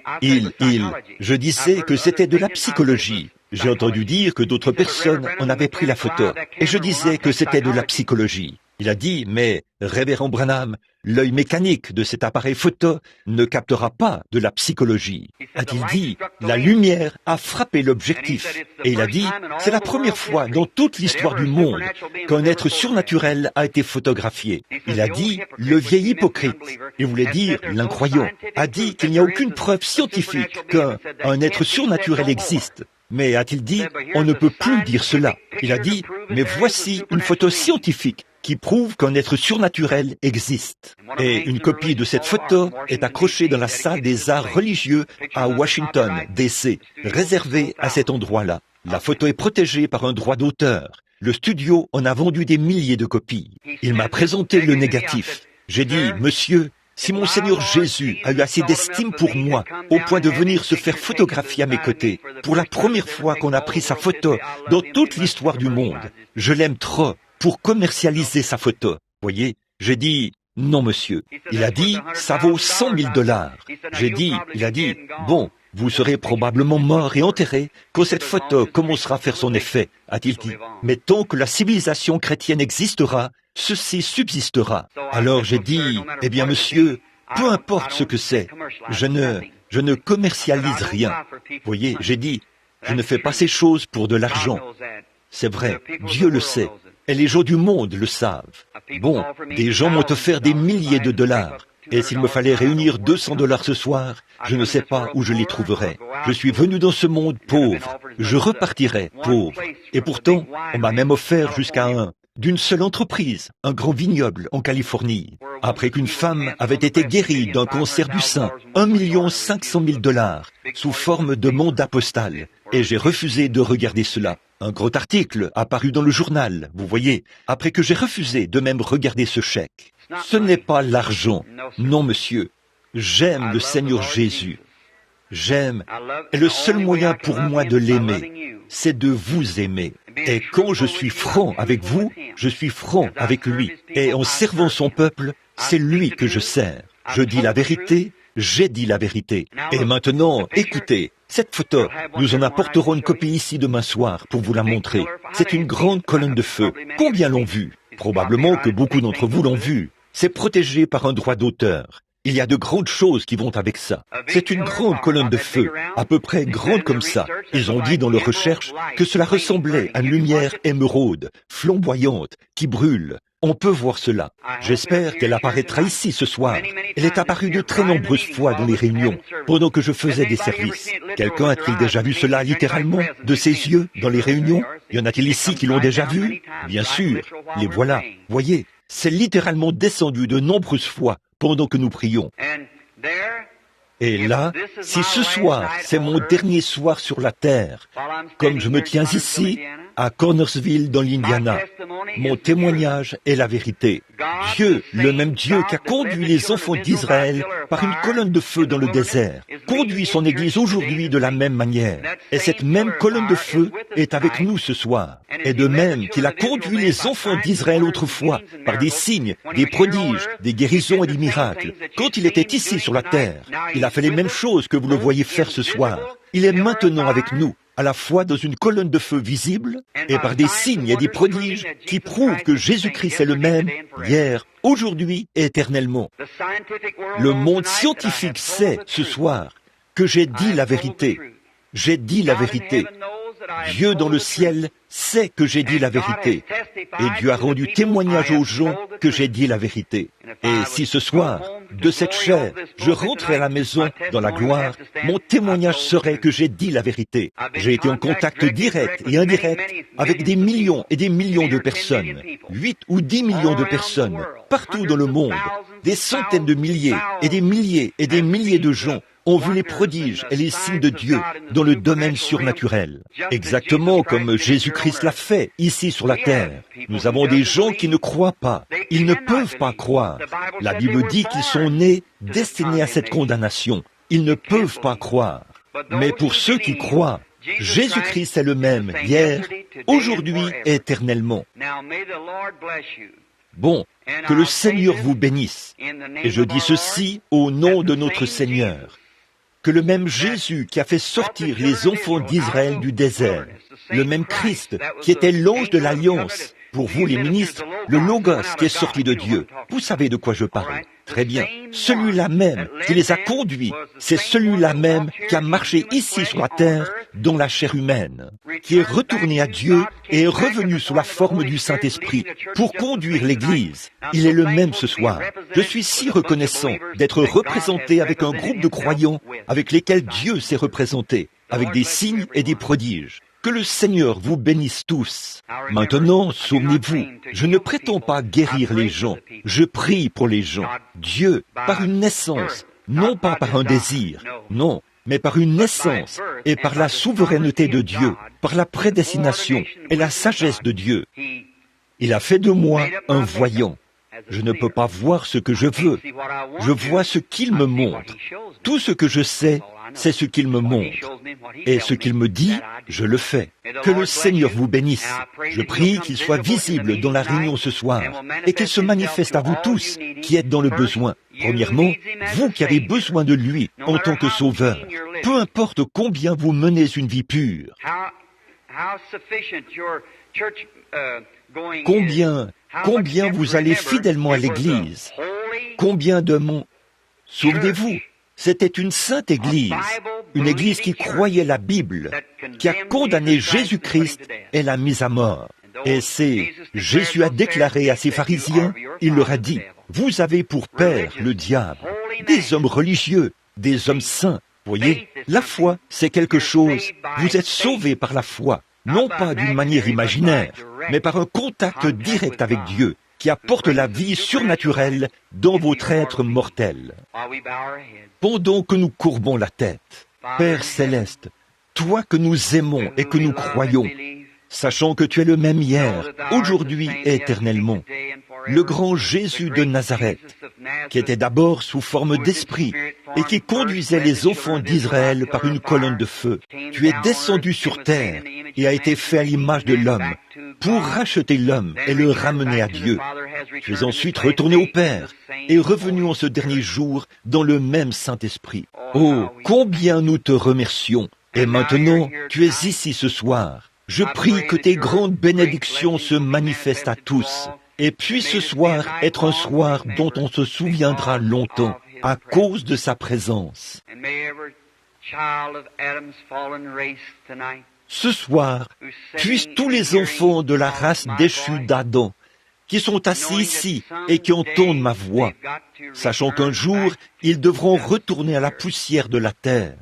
je disais que c'était de la psychologie. J'ai entendu dire que d'autres personnes en avaient pris la photo, et je disais que c'était de la psychologie. Il a dit, mais, révérend Branham, l'œil mécanique de cet appareil photo ne captera pas de la psychologie. A-t-il dit, la lumière a frappé l'objectif. Et il a dit, c'est la première fois dans toute l'histoire du monde qu'un être surnaturel a été photographié. Il a dit, le vieil hypocrite, il voulait dire l'incroyant, a dit qu'il n'y a aucune preuve scientifique qu'un être surnaturel existe. Mais a-t-il dit, on ne peut plus dire cela. Il a dit, mais voici une photo scientifique qui prouve qu'un être surnaturel existe. Et une copie de cette photo est accrochée dans la salle des arts religieux à Washington, D.C., réservée à cet endroit-là. La photo est protégée par un droit d'auteur. Le studio en a vendu des milliers de copies. Il m'a présenté le négatif. J'ai dit, monsieur, Si mon Seigneur Jésus a eu assez d'estime pour moi, au point de venir se faire photographier à mes côtés, pour la première fois qu'on a pris sa photo dans toute l'histoire du monde, je l'aime trop pour commercialiser sa photo. Voyez, j'ai dit, non monsieur. Il a dit, ça vaut 100 000 $. Il a dit, bon, vous serez probablement mort et enterré quand cette photo commencera à faire son effet, a-t-il dit. Mais tant que la civilisation chrétienne existera, ceci subsistera. Alors j'ai dit, eh bien monsieur, peu importe ce que c'est, je ne commercialise rien. Voyez, j'ai dit, je ne fais pas ces choses pour de l'argent. C'est vrai, Dieu le sait, et les gens du monde le savent. Bon, des gens m'ont offert des milliers de $, et s'il me fallait réunir 200 $ ce soir, je ne sais pas où je les trouverais. Je suis venu dans ce monde pauvre, je repartirai pauvre. Et pourtant, on m'a même offert jusqu'à d'une seule entreprise, un grand vignoble en Californie, après qu'une femme avait été guérie d'un cancer du sein, 1 500 000 $, sous forme de mandat postal. Et j'ai refusé de regarder cela. Un gros article apparu dans le journal, vous voyez, après que j'ai refusé de même regarder ce chèque. Ce n'est pas l'argent, non monsieur. J'aime le Seigneur Jésus. J'aime, et le seul moyen pour moi de l'aimer, c'est de vous aimer. Et quand je suis franc avec vous, je suis franc avec lui. Et en servant son peuple, c'est lui que je sers. Je dis la vérité, j'ai dit la vérité. Et maintenant, écoutez, cette photo, nous en apporterons une copie ici demain soir pour vous la montrer. C'est une grande colonne de feu. Combien l'ont vue? Probablement que beaucoup d'entre vous l'ont vue. C'est protégé par un droit d'auteur. Il y a de grandes choses qui vont avec ça. C'est une grande colonne de feu, à peu près grande comme ça. Ils ont dit dans leurs recherches que cela ressemblait à une lumière émeraude, flamboyante, qui brûle. On peut voir cela. J'espère qu'elle apparaîtra ici ce soir. Elle est apparue de très nombreuses fois dans les réunions, pendant que je faisais des services. Quelqu'un a-t-il déjà vu cela littéralement, de ses yeux, dans les réunions? Y en a-t-il ici qui l'ont déjà vu? Bien sûr, les voilà. Voyez, c'est littéralement descendu de nombreuses fois pendant que nous prions. Et là, si ce soir, c'est mon dernier soir sur la terre, comme je me tiens ici, à Cornersville, dans l'Indiana, mon témoignage est la vérité. Dieu, le même Dieu qui a conduit les enfants d'Israël par une colonne de feu dans le désert, conduit son Église aujourd'hui de la même manière. Et cette même colonne de feu est avec nous ce soir. Et de même qu'il a conduit les enfants d'Israël autrefois par des signes, des prodiges, des guérisons et des miracles, quand il était ici sur la terre, il a fait les mêmes choses que vous le voyez faire ce soir. Il est maintenant avec nous, à la fois dans une colonne de feu visible et par des signes et des prodiges qui prouvent que Jésus-Christ est le même hier, aujourd'hui et éternellement. Le monde scientifique sait ce soir que j'ai dit la vérité. J'ai dit la vérité. Dieu dans le ciel sait que j'ai dit la vérité. Et Dieu a rendu témoignage aux gens que j'ai dit la vérité. Et si ce soir, de cette chair, je rentrais à la maison dans la gloire, mon témoignage serait que j'ai dit la vérité. J'ai été en contact direct et indirect avec des millions et des millions de personnes, 8 ou 10 millions de personnes, partout dans le monde. Des centaines de milliers et des milliers et des milliers de gens ont vu les prodiges et les signes de Dieu dans le domaine surnaturel. Exactement comme Jésus-Christ l'a fait ici sur la terre. Nous avons des gens qui ne croient pas. Ils ne peuvent pas croire. La Bible dit qu'ils sont nés destinés à cette condamnation. Ils ne peuvent pas croire. Mais pour ceux qui croient, Jésus-Christ est le même hier, aujourd'hui et éternellement. Bon, que le Seigneur vous bénisse. Et je dis ceci au nom de notre Seigneur. Que le même Jésus qui a fait sortir les enfants d'Israël du désert, le même Christ qui était l'ange de l'Alliance, pour vous les ministres, le Logos qui est sorti de Dieu, vous savez de quoi je parle. Très bien. Celui-là même qui les a conduits, c'est celui-là même qui a marché ici sur la terre dans la chair humaine, qui est retourné à Dieu et est revenu sous la forme du Saint-Esprit pour conduire l'Église. Il est le même ce soir. Je suis si reconnaissant d'être représenté avec un groupe de croyants avec lesquels Dieu s'est représenté, avec des signes et des prodiges. Que le Seigneur vous bénisse tous. Maintenant, souvenez-vous, je ne prétends pas guérir les gens, je prie pour les gens. Dieu, par une naissance, non pas par un désir, non, mais par une naissance et par la souveraineté de Dieu, par la prédestination et la sagesse de Dieu. Il a fait de moi un voyant. Je ne peux pas voir ce que je veux. Je vois ce qu'il me montre. Tout ce que je sais, c'est ce qu'il me montre. Et ce qu'il me dit, je le fais. Que le Seigneur vous bénisse. Je prie qu'il soit visible dans la réunion ce soir et qu'il se manifeste à vous tous qui êtes dans le besoin. Premièrement, vous qui avez besoin de lui en tant que sauveur. Peu importe combien vous menez une vie pure. Combien vous allez fidèlement à l'église. Combien de mon... Souvenez-vous, c'était une sainte église, une église qui croyait la Bible, qui a condamné Jésus-Christ et l'a mis à mort. Et Jésus a déclaré à ses pharisiens, il leur a dit, vous avez pour père le diable, des hommes religieux, des hommes saints. Voyez, la foi, c'est quelque chose, vous êtes sauvés par la foi, non pas d'une manière imaginaire, mais par un contact direct avec Dieu, qui apporte la vie surnaturelle dans votre être mortel. Pendant que nous courbons la tête, Père céleste, toi que nous aimons et que nous croyons, sachant que tu es le même hier, aujourd'hui et éternellement, le grand Jésus de Nazareth, qui était d'abord sous forme d'esprit et qui conduisait les enfants d'Israël par une colonne de feu. Tu es descendu sur terre et a été fait à l'image de l'homme pour racheter l'homme et le ramener à Dieu. Tu es ensuite retourné au Père et revenu en ce dernier jour dans le même Saint-Esprit. Oh, combien nous te remercions! Et maintenant, tu es ici ce soir. Je prie que tes grandes bénédictions se manifestent à tous et puisse ce soir être un soir dont on se souviendra longtemps à cause de sa présence. Ce soir, puissent tous les enfants de la race déchue d'Adam, qui sont assis ici et qui entendent ma voix, sachant qu'un jour, ils devront retourner à la poussière de la terre,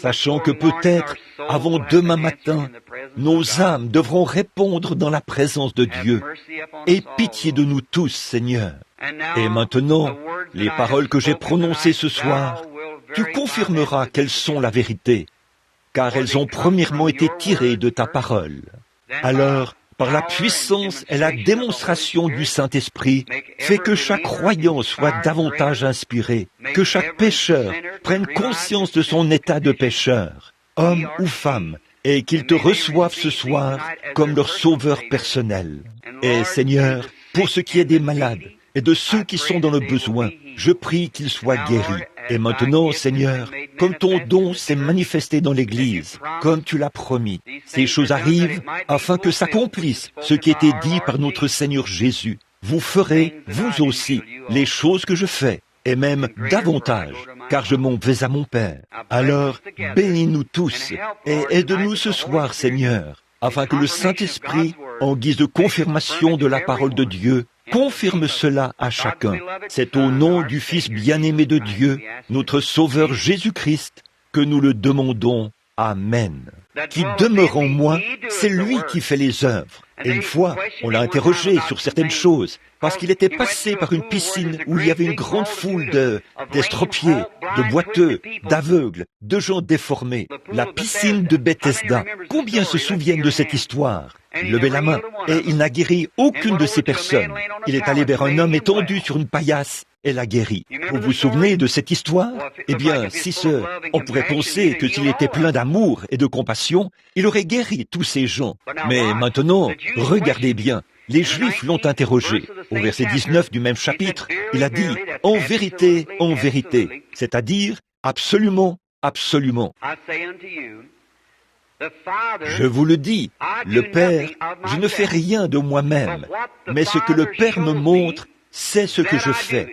sachant que peut-être, avant demain matin, nos âmes devront répondre dans la présence de Dieu. Aie pitié de nous tous, Seigneur. Et maintenant, les paroles que j'ai prononcées ce soir, tu confirmeras qu'elles sont la vérité, car elles ont premièrement été tirées de ta parole. Alors, par la puissance et la démonstration du Saint-Esprit, fais que chaque croyant soit davantage inspiré, que chaque pécheur prenne conscience de son état de pécheur, homme ou femme, et qu'ils te reçoivent ce soir comme leur sauveur personnel. Et Seigneur, pour ce qui est des malades et de ceux qui sont dans le besoin, je prie qu'ils soient guéris. Et maintenant, Seigneur, comme ton don s'est manifesté dans l'Église, comme tu l'as promis, ces choses arrivent afin que s'accomplisse ce qui était dit par notre Seigneur Jésus. Vous ferez, vous aussi, les choses que je fais, et même davantage, car je m'en vais à mon Père. Alors, bénis-nous tous, et aide-nous ce soir, Seigneur, afin que le Saint-Esprit, en guise de confirmation de la parole de Dieu, confirme cela à chacun. C'est au nom du Fils bien-aimé de Dieu, notre Sauveur Jésus-Christ, que nous le demandons. Amen. Qui demeure en moi, c'est lui qui fait les œuvres. Et une fois, on l'a interrogé sur certaines choses, parce qu'il était passé par une piscine où il y avait une grande foule d'estropiés, de boiteux, d'aveugles, de gens déformés. La piscine de Bethesda. Combien se souviennent de cette histoire? Il levait la main, et il n'a guéri aucune de ces personnes. Il est allé vers un homme étendu sur une paillasse, et l'a guéri. Vous vous souvenez de cette histoire? Eh bien, on pourrait penser que s'il était plein d'amour et de compassion, il aurait guéri tous ces gens. Mais maintenant, regardez bien. Les Juifs l'ont interrogé. Au verset 19 du même chapitre, il a dit « En vérité, c'est-à-dire « absolument, absolument ». Je vous le dis, le Père, je ne fais rien de moi-même, mais ce que le Père me montre, c'est ce que je fais.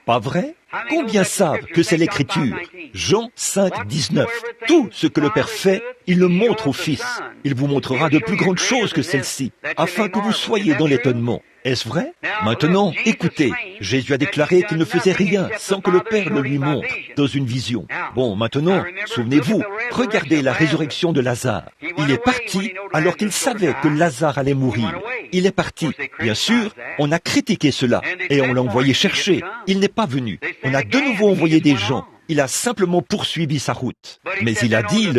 Pas vrai? Combien savent que c'est l'Écriture? Jean 5, 19. Tout ce que le Père fait, il le montre au Fils. Il vous montrera de plus grandes choses que celles-ci, afin que vous soyez dans l'étonnement. Est-ce vrai? Maintenant, écoutez, Jésus a déclaré qu'il ne faisait rien sans que le Père le lui montre dans une vision. Bon, maintenant, souvenez-vous, regardez la résurrection de Lazare. Il est parti alors qu'il savait que Lazare allait mourir. Il est parti. Bien sûr, on a critiqué cela et on l'a envoyé chercher. Il n'est pas venu. On a de nouveau envoyé des gens. Il a simplement poursuivi sa route. Mais il a dit,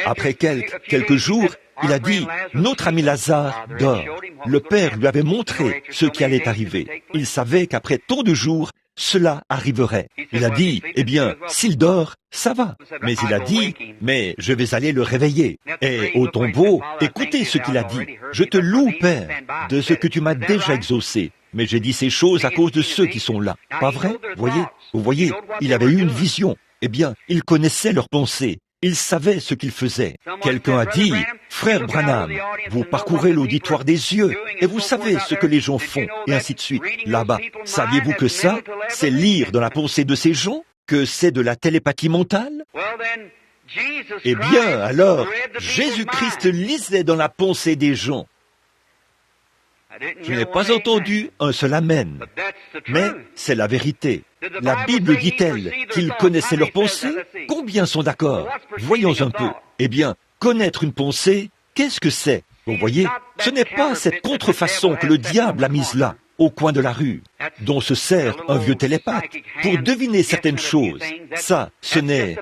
après quelques jours, Il a dit, notre ami Lazare dort. Le Père lui avait montré ce qui allait arriver. Il savait qu'après tant de jours, cela arriverait. Il a dit, eh bien, s'il dort, ça va. Mais il a dit, mais je vais aller le réveiller. Et au tombeau, écoutez ce qu'il a dit. Je te loue, Père, de ce que tu m'as déjà exaucé. Mais j'ai dit ces choses à cause de ceux qui sont là. Pas vrai? Vous voyez, il avait eu une vision. Eh bien, il connaissait leurs pensées. Il savait ce qu'il faisait. Quelqu'un a dit, frère Branham, vous parcourez l'auditoire des yeux et vous savez ce que les gens font, et ainsi de suite. Là-bas, saviez-vous que ça, c'est lire dans la pensée de ces gens, que c'est de la télépathie mentale? Eh bien, alors, Jésus-Christ lisait dans la pensée des gens. Je n'ai pas entendu un seul amen, mais c'est la vérité. La Bible dit-elle qu'ils connaissaient leurs pensées? Combien sont d'accord? Voyons un peu. Eh bien, connaître une pensée, qu'est-ce que c'est? Vous voyez, ce n'est pas cette contrefaçon que le diable a mise là, au coin de la rue, dont se sert un vieux télépathe pour deviner certaines choses. Ça, ce n'est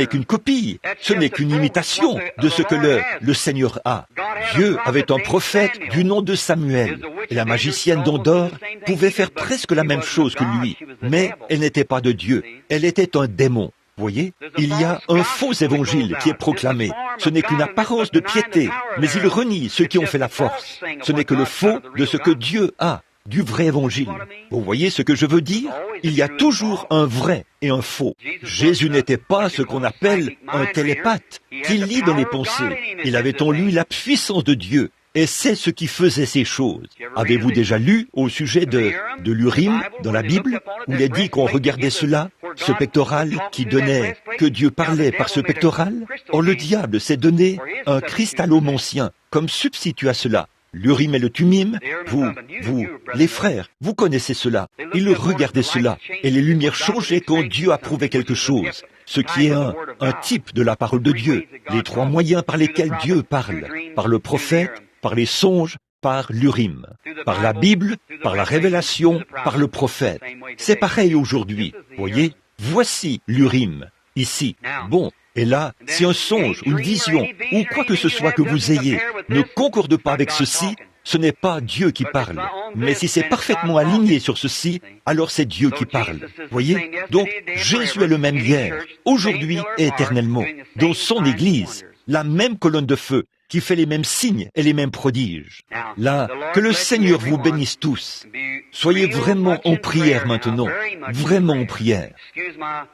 qu'une copie, ce n'est qu'une imitation de ce que le Seigneur a. Dieu avait un prophète du nom de Samuel, et la magicienne d'Endor pouvait faire presque la même chose que lui, mais elle n'était pas de Dieu, elle était un démon. Vous voyez, il y a un faux évangile qui est proclamé. Ce n'est qu'une apparence de piété, mais il renie ceux qui ont fait la force. Ce n'est que le faux de ce que Dieu a, du vrai évangile. Vous voyez ce que je veux dire? Il y a toujours un vrai et un faux. Jésus n'était pas ce qu'on appelle un télépathe qui lit dans les pensées. Il avait en lui la puissance de Dieu. Et c'est ce qui faisait ces choses. Avez-vous déjà lu au sujet de l'Urim dans la Bible, où il est dit qu'on regardait cela, ce pectoral qui donnait que Dieu parlait par ce pectoral? Or le diable s'est donné un cristallomancien comme substitut à cela. L'Urim et le Tumim, vous, les frères, vous connaissez cela. Ils regardaient cela, et les lumières changeaient quand Dieu approuvait quelque chose, ce qui est un type de la parole de Dieu, les trois moyens par lesquels Dieu parle, par le prophète, par les songes, par l'Urim, par la Bible, par la révélation, par le prophète. C'est pareil aujourd'hui, voyez, voici l'Urim, ici. Bon. Et là, si un songe, une vision, ou quoi que ce soit que vous ayez, ne concorde pas avec ceci, ce n'est pas Dieu qui parle. Mais si c'est parfaitement aligné sur ceci, alors c'est Dieu qui parle. Voyez? Donc, Jésus est le même hier, aujourd'hui et éternellement, dans son Église, la même colonne de feu, qui fait les mêmes signes et les mêmes prodiges. Là, que le Seigneur vous bénisse tous. Soyez vraiment en prière maintenant, vraiment en prière.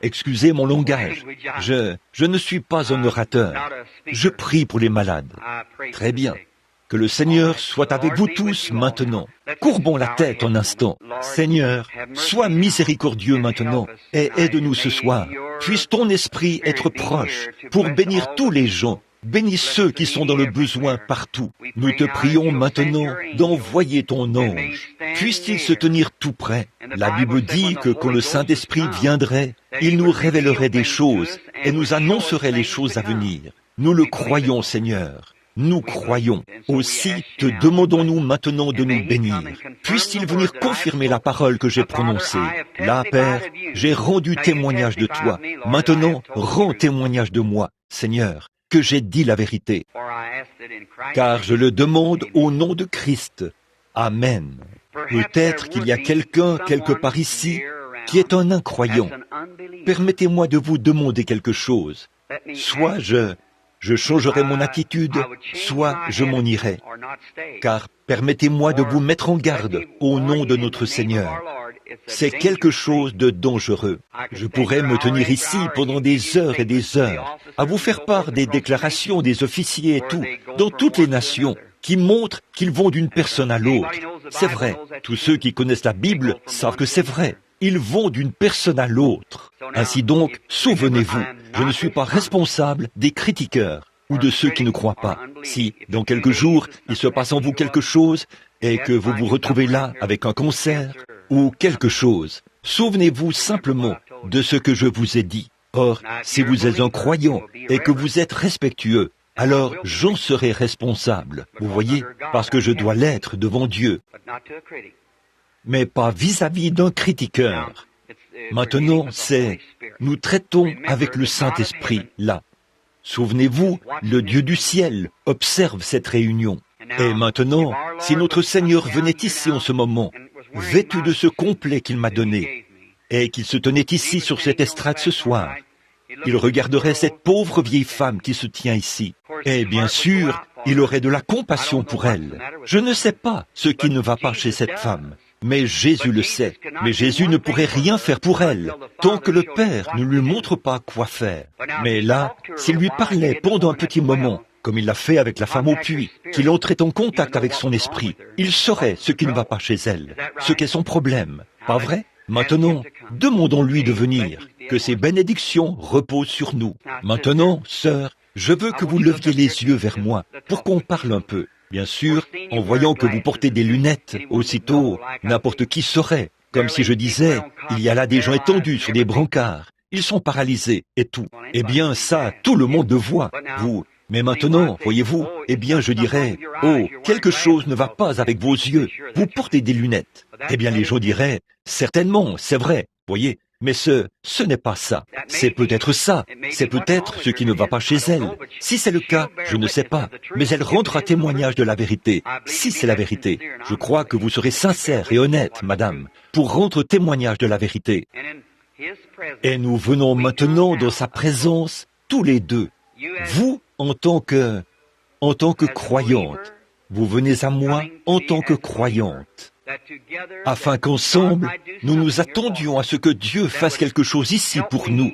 Excusez mon langage, je ne suis pas un orateur. Je prie pour les malades. Très bien. Que le Seigneur soit avec vous tous maintenant. Courbons la tête un instant. Seigneur, sois miséricordieux maintenant et aide-nous ce soir. Puisse ton esprit être proche pour bénir tous les gens. Bénis ceux qui sont dans le besoin partout. Nous te prions maintenant d'envoyer ton ange. Puisse-t-il se tenir tout près. La Bible dit que quand le Saint-Esprit viendrait, il nous révélerait des choses et nous annoncerait les choses à venir. Nous le croyons, Seigneur. Nous croyons. Aussi te demandons-nous maintenant de nous bénir. Puisse-t-il venir confirmer la parole que j'ai prononcée. Là, Père, j'ai rendu témoignage de toi. Maintenant, rends témoignage de moi, Seigneur, que j'ai dit la vérité. Car je le demande au nom de Christ. Amen. Peut-être qu'il y a quelqu'un quelque part ici qui est un incroyant. Permettez-moi de vous demander quelque chose. Soit je changerai mon attitude, soit je m'en irai. Car permettez-moi de vous mettre en garde au nom de notre Seigneur. C'est quelque chose de dangereux. Je pourrais me tenir ici pendant des heures et des heures, à vous faire part des déclarations des officiers et tout, dans toutes les nations, qui montrent qu'ils vont d'une personne à l'autre. C'est vrai, tous ceux qui connaissent la Bible savent que c'est vrai. Ils vont d'une personne à l'autre. Ainsi donc, souvenez-vous, je ne suis pas responsable des critiqueurs ou de ceux qui ne croient pas. Si, dans quelques jours, il se passe en vous quelque chose et que vous vous retrouvez là avec un cancer ou quelque chose, souvenez-vous simplement de ce que je vous ai dit. Or, si vous êtes un croyant et que vous êtes respectueux, alors j'en serai responsable, vous voyez, parce que je dois l'être devant Dieu, mais pas vis-à-vis d'un critiqueur. Maintenant, nous traitons avec le Saint-Esprit, là. Souvenez-vous, le Dieu du ciel observe cette réunion. Et maintenant, si notre Seigneur venait ici en ce moment, vêtu de ce complet qu'il m'a donné, et qu'il se tenait ici sur cette estrade ce soir, il regarderait cette pauvre vieille femme qui se tient ici. Et bien sûr, il aurait de la compassion pour elle. Je ne sais pas ce qui ne va pas chez cette femme, mais Jésus le sait. Mais Jésus ne pourrait rien faire pour elle, tant que le Père ne lui montre pas quoi faire. Mais là, s'il lui parlait pendant un petit moment, comme il l'a fait avec la femme au puits, qu'il entrait en contact avec son esprit, il saurait ce qui ne va pas chez elle, ce qu'est son problème. Pas vrai? Maintenant, demandons-lui de venir, que ses bénédictions reposent sur nous. Maintenant, sœur, je veux que vous leviez les yeux vers moi, pour qu'on parle un peu. Bien sûr, en voyant que vous portez des lunettes, aussitôt, n'importe qui saurait, comme si je disais, il y a là des gens étendus sur des brancards, ils sont paralysés, et tout. Eh bien, ça, tout le monde le voit, vous. Mais maintenant, voyez-vous, eh bien, je dirais, oh, quelque chose ne va pas avec vos yeux, vous portez des lunettes. Eh bien, les gens diraient, certainement, c'est vrai, voyez, mais ce n'est pas ça. C'est peut-être ça, c'est peut-être ce qui ne va pas chez elle. Si c'est le cas, je ne sais pas, mais elle rendra témoignage de la vérité. Si c'est la vérité, je crois que vous serez sincère et honnête, madame, pour rendre témoignage de la vérité. Et nous venons maintenant dans sa présence, tous les deux. Vous, en tant que croyante, vous venez à moi en tant que croyante, afin qu'ensemble, nous nous attendions à ce que Dieu fasse quelque chose ici pour nous,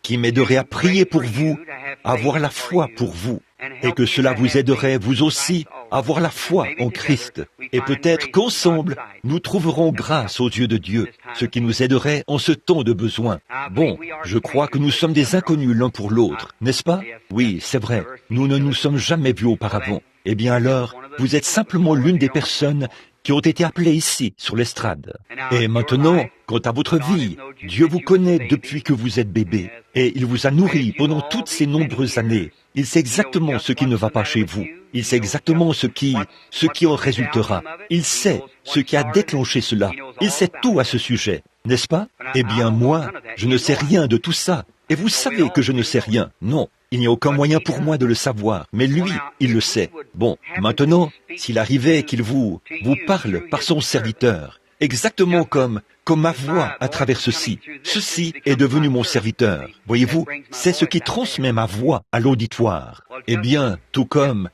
qui m'aiderait à prier pour vous, à avoir la foi pour vous, et que cela vous aiderait, vous aussi, à avoir la foi en Christ. Et peut-être qu'ensemble, nous trouverons grâce aux yeux de Dieu, ce qui nous aiderait en ce temps de besoin. Bon, je crois que nous sommes des inconnus l'un pour l'autre, n'est-ce pas? Oui, c'est vrai, nous ne nous sommes jamais vus auparavant. Eh bien alors, vous êtes simplement l'une des personnes qui ont été appelées ici, sur l'estrade. Et maintenant, quant à votre vie, Dieu vous connaît depuis que vous êtes bébé, et il vous a nourri pendant toutes ces nombreuses années. Il sait exactement ce qui ne va pas chez vous. Il sait exactement ce qui en résultera. Il sait ce qui a déclenché cela. Il sait tout à ce sujet, n'est-ce pas? Eh bien moi, je ne sais rien de tout ça. Et vous savez que je ne sais rien. Non, il n'y a aucun moyen pour moi de le savoir. Mais lui, il le sait. Bon, maintenant, s'il arrivait qu'il vous parle par son serviteur, exactement comme ma voix à travers ceci. Ceci est devenu mon serviteur. Voyez-vous, c'est ce qui transmet ma voix à l'auditoire. Eh bien, tout comme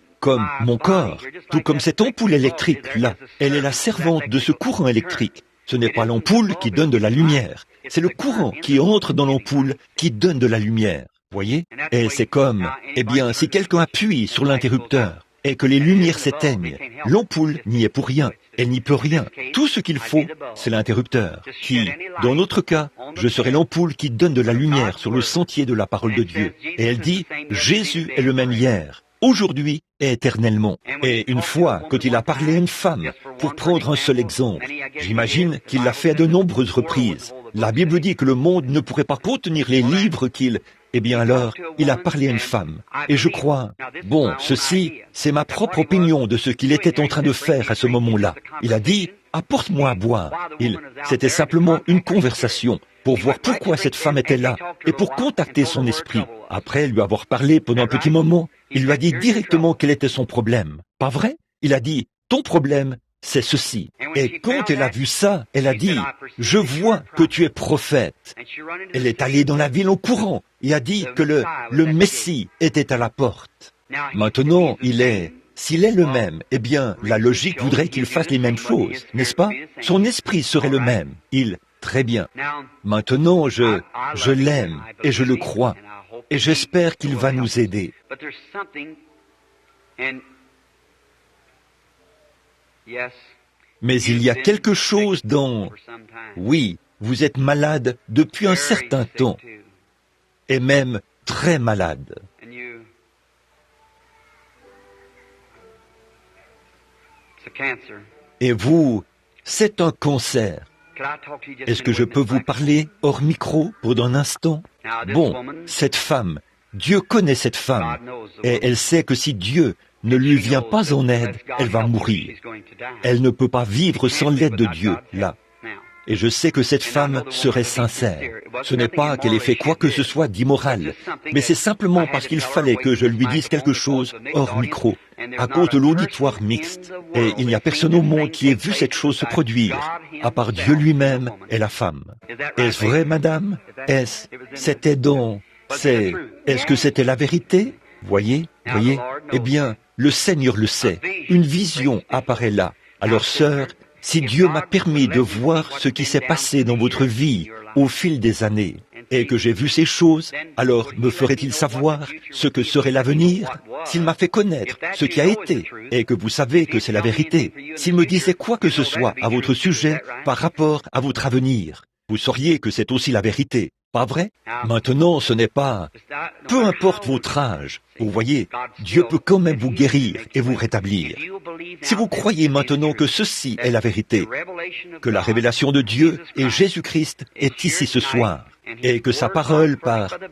mon corps, tout comme cette ampoule électrique-là, elle est la servante de ce courant électrique. Ce n'est pas l'ampoule qui donne de la lumière, c'est le courant qui entre dans l'ampoule qui donne de la lumière. Voyez? Et c'est comme, eh bien, si quelqu'un appuie sur l'interrupteur et que les lumières s'éteignent, l'ampoule n'y est pour rien, elle n'y peut rien. Tout ce qu'il faut, c'est l'interrupteur, qui, dans notre cas, je serai l'ampoule qui donne de la lumière sur le sentier de la parole de Dieu. Et elle dit, Jésus est le même hier, aujourd'hui et éternellement. Et une fois, quand il a parlé à une femme, pour prendre un seul exemple, j'imagine qu'il l'a fait à de nombreuses reprises. La Bible dit que le monde ne pourrait pas contenir les livres qu'il... Eh bien alors, il a parlé à une femme. Et je crois, bon, ceci, c'est ma propre opinion de ce qu'il était en train de faire à ce moment-là. Il a dit, apporte-moi à boire. C'était simplement une conversation pour voir pourquoi cette femme était là et pour contacter son esprit. Après lui avoir parlé pendant un petit moment, il lui a dit directement quel était son problème. Pas vrai? Il a dit, ton problème, c'est ceci. Et quand elle a vu ça, elle a dit, je vois que tu es prophète. Elle est allée dans la ville en courant et a dit que le Messie était à la porte. Maintenant, s'il est le même, eh bien, la logique voudrait qu'il fasse les mêmes choses, n'est-ce pas? Son esprit serait le même. Très bien. Maintenant, je l'aime et je le crois. Et j'espère qu'il va nous aider. Mais il y a quelque chose dont... Oui, vous êtes malade depuis un certain temps, et même très malade. Et vous, c'est un cancer. Est-ce que je peux vous parler hors micro pendant un instant? Bon, cette femme, Dieu connaît cette femme, et elle sait que si Dieu ne lui vient pas en aide, elle va mourir. Elle ne peut pas vivre sans l'aide de Dieu, là. Et je sais que cette femme serait sincère. Ce n'est pas qu'elle ait fait quoi que ce soit d'immoral, mais c'est simplement parce qu'il fallait que je lui dise quelque chose hors micro, à cause de l'auditoire mixte. Et il n'y a personne au monde qui ait vu cette chose se produire, à part Dieu lui-même et la femme. Est-ce vrai, madame? Est-ce que c'était la vérité? Voyez? Eh bien, le Seigneur le sait. Une vision apparaît là. Alors, sœur, si Dieu m'a permis de voir ce qui s'est passé dans votre vie au fil des années, et que j'ai vu ces choses, alors me ferait-il savoir ce que serait l'avenir? S'il m'a fait connaître ce qui a été, et que vous savez que c'est la vérité, s'il me disait quoi que ce soit à votre sujet par rapport à votre avenir, vous sauriez que c'est aussi la vérité. Pas vrai? Maintenant, ce n'est pas... Peu importe votre âge, vous voyez, Dieu peut quand même vous guérir et vous rétablir. Si vous croyez maintenant que ceci est la vérité, que la révélation de Dieu et Jésus-Christ est ici ce soir, et que sa parole,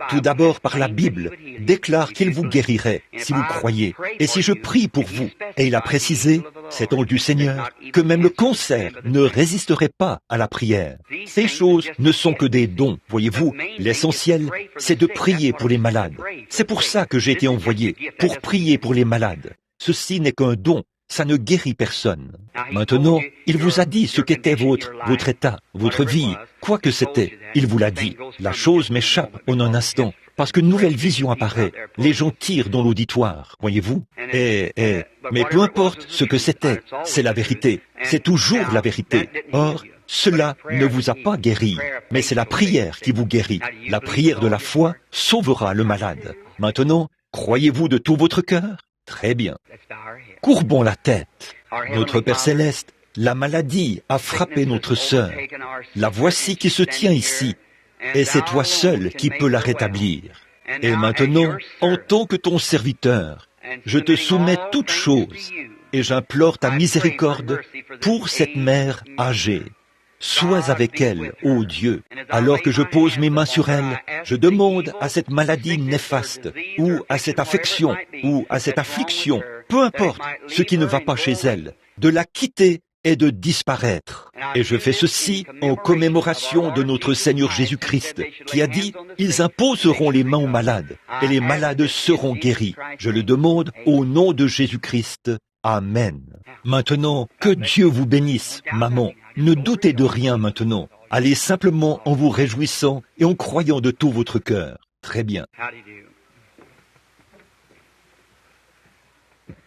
tout d'abord par la Bible, déclare qu'il vous guérirait si vous croyez. Et si je prie pour vous, et il a précisé, cet ange du Seigneur, que même le cancer ne résisterait pas à la prière. Ces choses ne sont que des dons, voyez-vous. L'essentiel, c'est de prier pour les malades. C'est pour ça que j'ai été envoyé, pour prier pour les malades. Ceci n'est qu'un don. Ça ne guérit personne. Maintenant, il vous a dit ce qu'était votre état, votre vie, quoi que c'était. Il vous l'a dit. La chose m'échappe en un instant, parce qu'une nouvelle vision apparaît. Les gens tirent dans l'auditoire, voyez-vous. Mais peu importe ce que c'était, c'est la vérité. C'est toujours la vérité. Or, cela ne vous a pas guéri, mais c'est la prière qui vous guérit. La prière de la foi sauvera le malade. Maintenant, croyez-vous de tout votre cœur? Très bien. Courbons la tête. Notre Père Céleste, la maladie a frappé notre sœur. La voici qui se tient ici, et c'est toi seul qui peux la rétablir. Et maintenant, en tant que ton serviteur, je te soumets toutes choses, et j'implore ta miséricorde pour cette mère âgée. Sois avec elle, ô Dieu. Alors que je pose mes mains sur elle, je demande à cette maladie néfaste, ou à cette affection, ou à cette affliction, peu importe ce qui ne va pas chez elle, de la quitter et de disparaître. Et je fais ceci en commémoration de notre Seigneur Jésus-Christ, qui a dit, « Ils imposeront les mains aux malades, et les malades seront guéris. » Je le demande au nom de Jésus-Christ. Amen. Maintenant, que Dieu vous bénisse, maman. Ne doutez de rien maintenant. Allez simplement en vous réjouissant et en croyant de tout votre cœur. Très bien.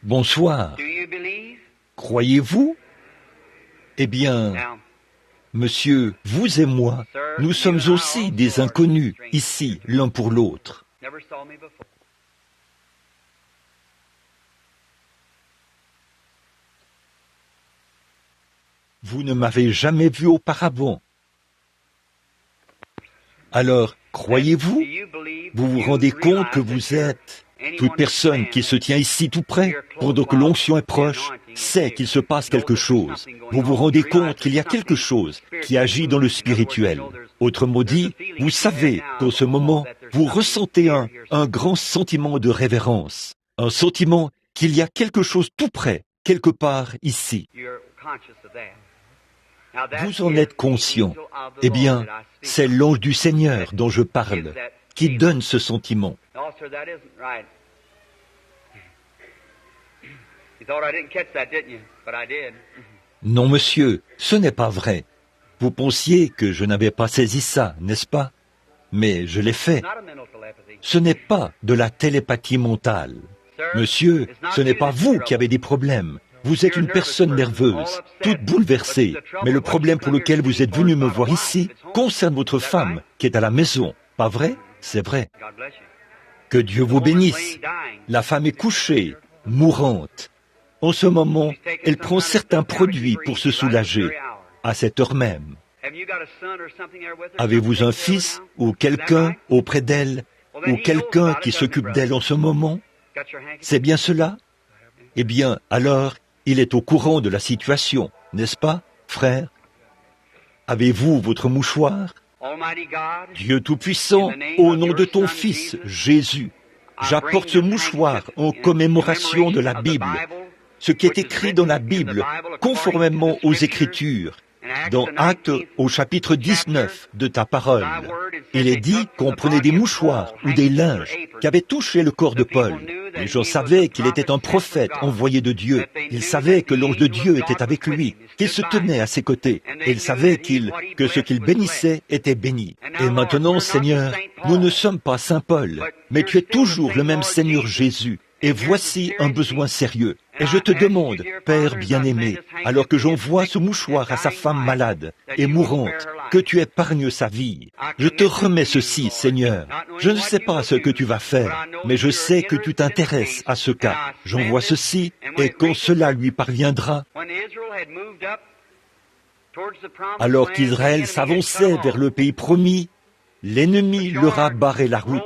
Bonsoir. Croyez-vous? Eh bien, monsieur, vous et moi, nous sommes aussi des inconnus ici, l'un pour l'autre. Vous ne m'avez jamais vu auparavant. Alors, croyez-vous? Vous vous rendez compte que vous êtes... Toute personne qui se tient ici tout près, pendant que l'onction est proche, sait qu'il se passe quelque chose. Vous vous rendez compte qu'il y a quelque chose qui agit dans le spirituel. Autrement dit, vous savez qu'en ce moment, vous ressentez un grand sentiment de révérence. Un sentiment qu'il y a quelque chose tout près, quelque part ici. Vous en êtes conscient. Eh bien, c'est l'ange du Seigneur dont je parle, qui donne ce sentiment. Non, monsieur, ce n'est pas vrai. Vous pensiez que je n'avais pas saisi ça, n'est-ce pas? Mais je l'ai fait. Ce n'est pas de la télépathie mentale. Monsieur, ce n'est pas vous qui avez des problèmes. Vous êtes une personne nerveuse, toute bouleversée. Mais le problème pour lequel vous êtes venu me voir ici concerne votre femme qui est à la maison. Pas vrai? C'est vrai. Que Dieu vous bénisse. La femme est couchée, mourante. En ce moment, elle prend certains produits pour se soulager, à cette heure même. Avez-vous un fils ou quelqu'un auprès d'elle, ou quelqu'un qui s'occupe d'elle en ce moment? C'est bien cela? Eh bien, alors, il est au courant de la situation, n'est-ce pas, frère? Avez-vous votre mouchoir? Dieu Tout-Puissant, au nom de ton Fils, Jésus, j'apporte ce mouchoir en commémoration de la Bible, ce qui est écrit dans la Bible, conformément aux Écritures, Dans Actes, au chapitre 19 de ta parole, il est dit qu'on prenait des mouchoirs ou des linges qui avaient touché le corps de Paul. Les gens savaient qu'il était un prophète envoyé de Dieu. Ils savaient que l'ange de Dieu était avec lui, qu'il se tenait à ses côtés. Et ils savaient que ce qu'il bénissait était béni. Et maintenant, Seigneur, nous ne sommes pas Saint Paul, mais tu es toujours le même Seigneur Jésus. Et voici un besoin sérieux. Et je te demande, Père bien-aimé, alors que j'envoie ce mouchoir à sa femme malade et mourante, que tu épargnes sa vie. Je te remets ceci, Seigneur. Je ne sais pas ce que tu vas faire, mais je sais que tu t'intéresses à ce cas. J'envoie ceci, et quand cela lui parviendra, alors qu'Israël s'avançait vers le pays promis, l'ennemi leur a barré la route.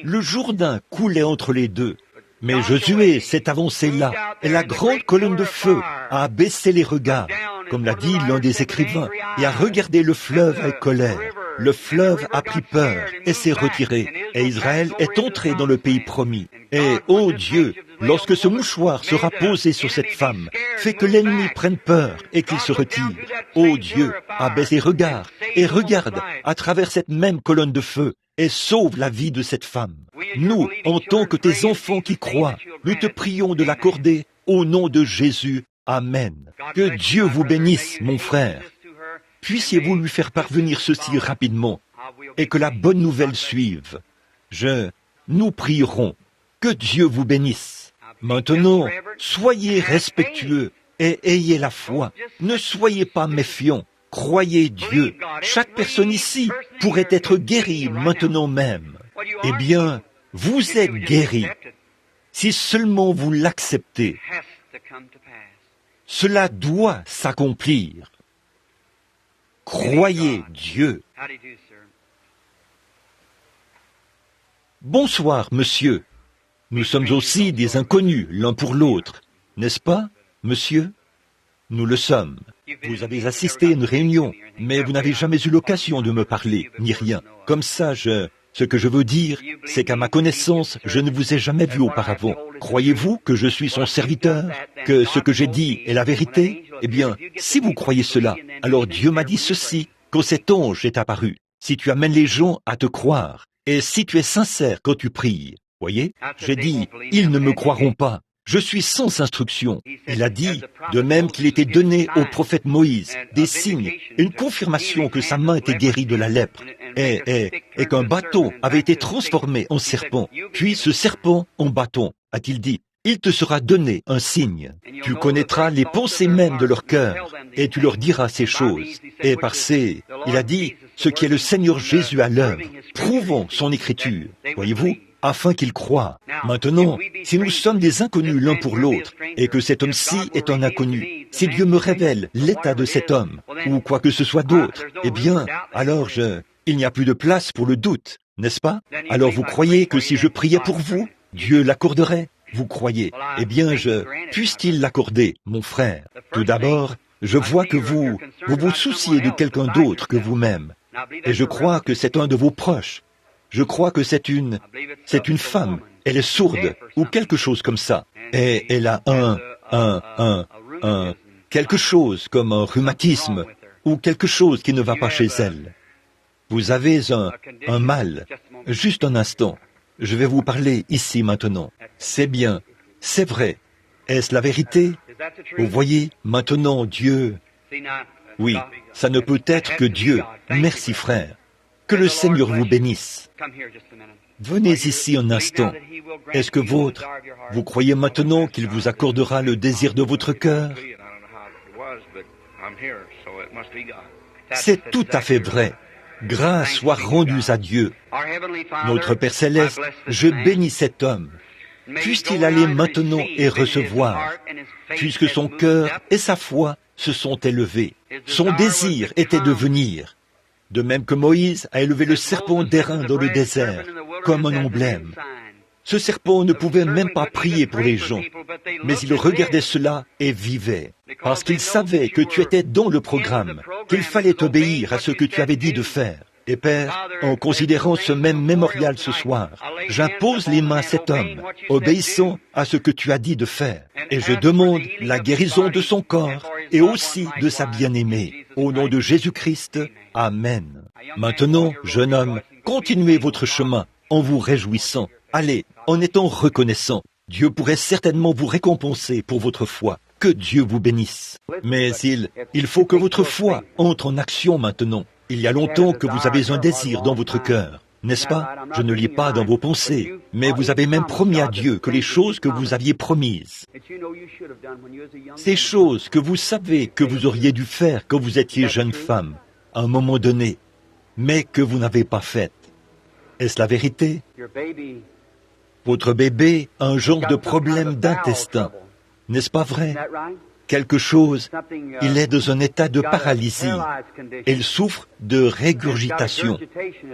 Le Jourdain coulait entre les deux. Mais Josué s'est avancé là, et la grande colonne de feu a abaissé les regards, comme l'a dit l'un des écrivains, et a regardé le fleuve avec colère. Le fleuve a pris peur et s'est retiré, et Israël est entré dans le pays promis. Et, ô Dieu, lorsque ce mouchoir sera posé sur cette femme, fais que l'ennemi prenne peur et qu'il se retire. Ô Dieu, abaisse les regards et regarde à travers cette même colonne de feu, et sauve la vie de cette femme. Nous, en tant que tes enfants qui croient, nous te prions de l'accorder au nom de Jésus. Amen. Que Dieu vous bénisse, mon frère. Puissiez-vous lui faire parvenir ceci rapidement et que la bonne nouvelle suive. Nous prierons. Que Dieu vous bénisse. Maintenant, soyez respectueux et ayez la foi. Ne soyez pas méfiants. Croyez Dieu. Chaque personne ici pourrait être guérie maintenant même. Eh bien, vous êtes guéris. Si seulement vous l'acceptez, cela doit s'accomplir. Croyez Dieu. Bonsoir, monsieur. Nous sommes aussi des inconnus l'un pour l'autre, n'est-ce pas, monsieur? Nous le sommes. Vous avez assisté à une réunion, mais vous n'avez jamais eu l'occasion de me parler, ni rien. Comme ça, ce que je veux dire, c'est qu'à ma connaissance, je ne vous ai jamais vu auparavant. Croyez-vous que je suis son serviteur, que ce que j'ai dit est la vérité? Eh bien, si vous croyez cela, alors Dieu m'a dit ceci, quand cet ange est apparu. Si tu amènes les gens à te croire, et si tu es sincère quand tu pries, voyez, j'ai dit, ils ne me croiront pas. Je suis sans instruction. Il a dit, de même qu'il était donné au prophète Moïse, des signes, une confirmation que sa main était guérie de la lèpre, et qu'un bâton avait été transformé en serpent, puis ce serpent en bâton, a-t-il dit. Il te sera donné un signe. Tu connaîtras les pensées mêmes de leur cœur, et tu leur diras ces choses. Et il a dit, ce qui est le Seigneur Jésus à l'œuvre, prouvons son écriture. Voyez-vous, afin qu'ils croient. Maintenant, si nous sommes des inconnus l'un pour l'autre, et que cet homme-ci est un inconnu, si Dieu me révèle l'état de cet homme, ou quoi que ce soit d'autre, eh bien, alors il n'y a plus de place pour le doute, n'est-ce pas? Alors vous croyez que si je priais pour vous, Dieu l'accorderait? Vous croyez? Eh bien, puisse-t-il l'accorder, mon frère? Tout d'abord, je vois que vous vous souciez de quelqu'un d'autre que vous-même, et je crois que c'est un de vos proches. Je crois que c'est une femme, elle est sourde, ou quelque chose comme ça. Et elle a quelque chose comme un rhumatisme, ou quelque chose qui ne va pas chez elle. Vous avez un mal. Juste un instant. Je vais vous parler ici maintenant. C'est bien, c'est vrai. Est-ce la vérité? Vous voyez, maintenant Dieu... Oui, ça ne peut être que Dieu. Merci frère. Que le Seigneur vous bénisse. Venez ici un instant. Est-ce que vous croyez maintenant qu'il vous accordera le désir de votre cœur? C'est tout à fait vrai. Grâce soit rendue à Dieu. Notre Père Céleste, je bénis cet homme. Puisse-t-il aller maintenant et recevoir, puisque son cœur et sa foi se sont élevés. Son désir était de venir. De même que Moïse a élevé le serpent d'airain dans le désert, comme un emblème. Ce serpent ne pouvait même pas prier pour les gens, mais il regardait cela et vivait, parce qu'il savait que tu étais dans le programme, qu'il fallait obéir à ce que tu avais dit de faire. Et Père, en considérant ce même mémorial ce soir, j'impose les mains à cet homme, obéissant à ce que tu as dit de faire. Et je demande la guérison de son corps et aussi de sa bien-aimée. Au nom de Jésus-Christ, Amen. Maintenant, jeune homme, continuez votre chemin en vous réjouissant. Allez, en étant reconnaissant. Dieu pourrait certainement vous récompenser pour votre foi. Que Dieu vous bénisse. Mais il faut que votre foi entre en action maintenant. Il y a longtemps que vous avez un désir dans votre cœur. N'est-ce pas? Je ne lis pas dans vos pensées, mais vous avez même promis à Dieu que les choses que vous aviez promises, ces choses que vous savez que vous auriez dû faire quand vous étiez jeune femme, à un moment donné, mais que vous n'avez pas faites. Est-ce la vérité? Votre bébé a un genre de problème d'intestin. N'est-ce pas vrai? Quelque chose, il est dans un état de paralysie. Il souffre de régurgitation.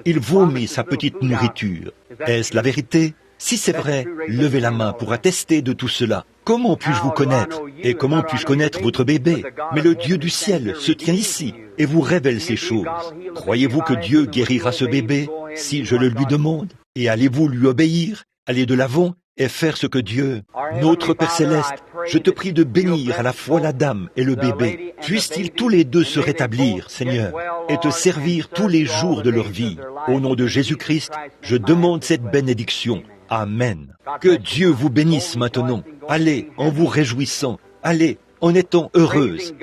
Il vomit sa petite nourriture. Est-ce la vérité? Si c'est vrai, levez la main pour attester de tout cela. Comment puis-je vous connaître? Et comment puis-je connaître votre bébé? Mais le Dieu du ciel se tient ici et vous révèle ces choses. Croyez-vous que Dieu guérira ce bébé si je le lui demande? Et allez-vous lui obéir? Aller de l'avant et faire ce que Dieu, notre Père Céleste, je te prie de bénir à la fois la dame et le bébé. Puissent-ils tous les deux se rétablir, Seigneur, et te servir tous les jours de leur vie. Au nom de Jésus-Christ, je demande cette bénédiction. Amen. Que Dieu vous bénisse maintenant. Allez en vous réjouissant. Allez en étant heureuse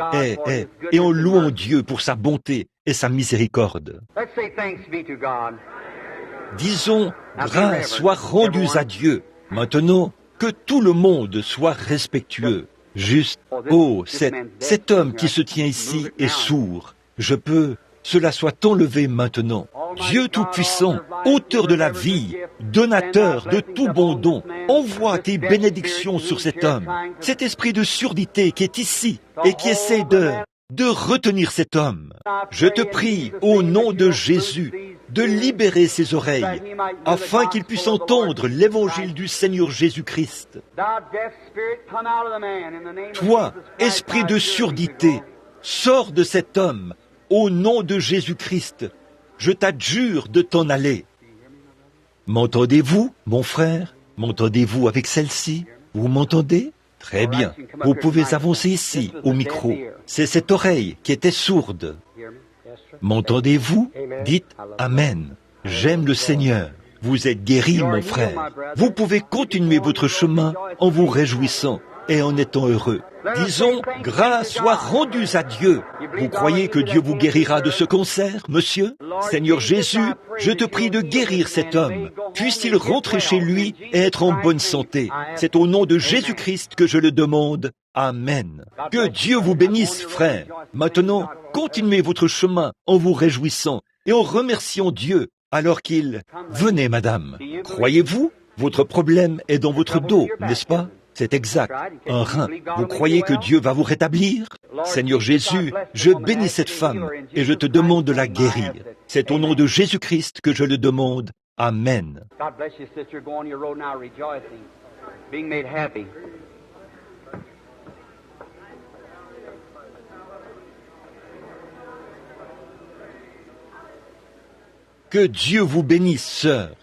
et en louant Dieu pour sa bonté et sa miséricorde. Disons, grâce soit rendue à Dieu. Maintenant, que tout le monde soit respectueux. Juste, oh, cet homme qui se tient ici est sourd. Cela soit enlevé maintenant. Dieu Tout-Puissant, auteur de la vie, donateur de tout bon don, envoie tes bénédictions sur cet homme, cet esprit de surdité qui est ici et qui essaie de retenir cet homme. Je te prie, au nom de Jésus, de libérer ses oreilles, afin qu'il puisse entendre l'évangile du Seigneur Jésus-Christ. Toi, esprit de surdité, sors de cet homme, au nom de Jésus-Christ. Je t'adjure de t'en aller. M'entendez-vous, mon frère? M'entendez-vous avec celle-ci? Vous m'entendez? Très bien. Vous pouvez avancer ici, au micro. C'est cette oreille qui était sourde. M'entendez-vous? Dites Amen. J'aime le Seigneur. Vous êtes guéri, mon frère. Vous pouvez continuer votre chemin en vous réjouissant et en étant heureux. Disons, grâce soit rendue à Dieu. Vous croyez que Dieu vous guérira de ce cancer, monsieur? Seigneur Jésus, je te prie de guérir cet homme. Puisse-t-il rentrer chez lui et être en bonne santé? C'est au nom de Jésus-Christ que je le demande. Amen. Que Dieu vous bénisse, frère. Maintenant, continuez votre chemin en vous réjouissant et en remerciant Dieu alors qu'il... Venez, madame. Croyez-vous? Votre problème est dans votre dos, n'est-ce pas? C'est exact. Un rein. Vous croyez que Dieu va vous rétablir? Seigneur Jésus, je bénis cette femme et je te demande de la guérir. C'est au nom de Jésus-Christ que je le demande. Amen. Que Dieu vous bénisse, sœur.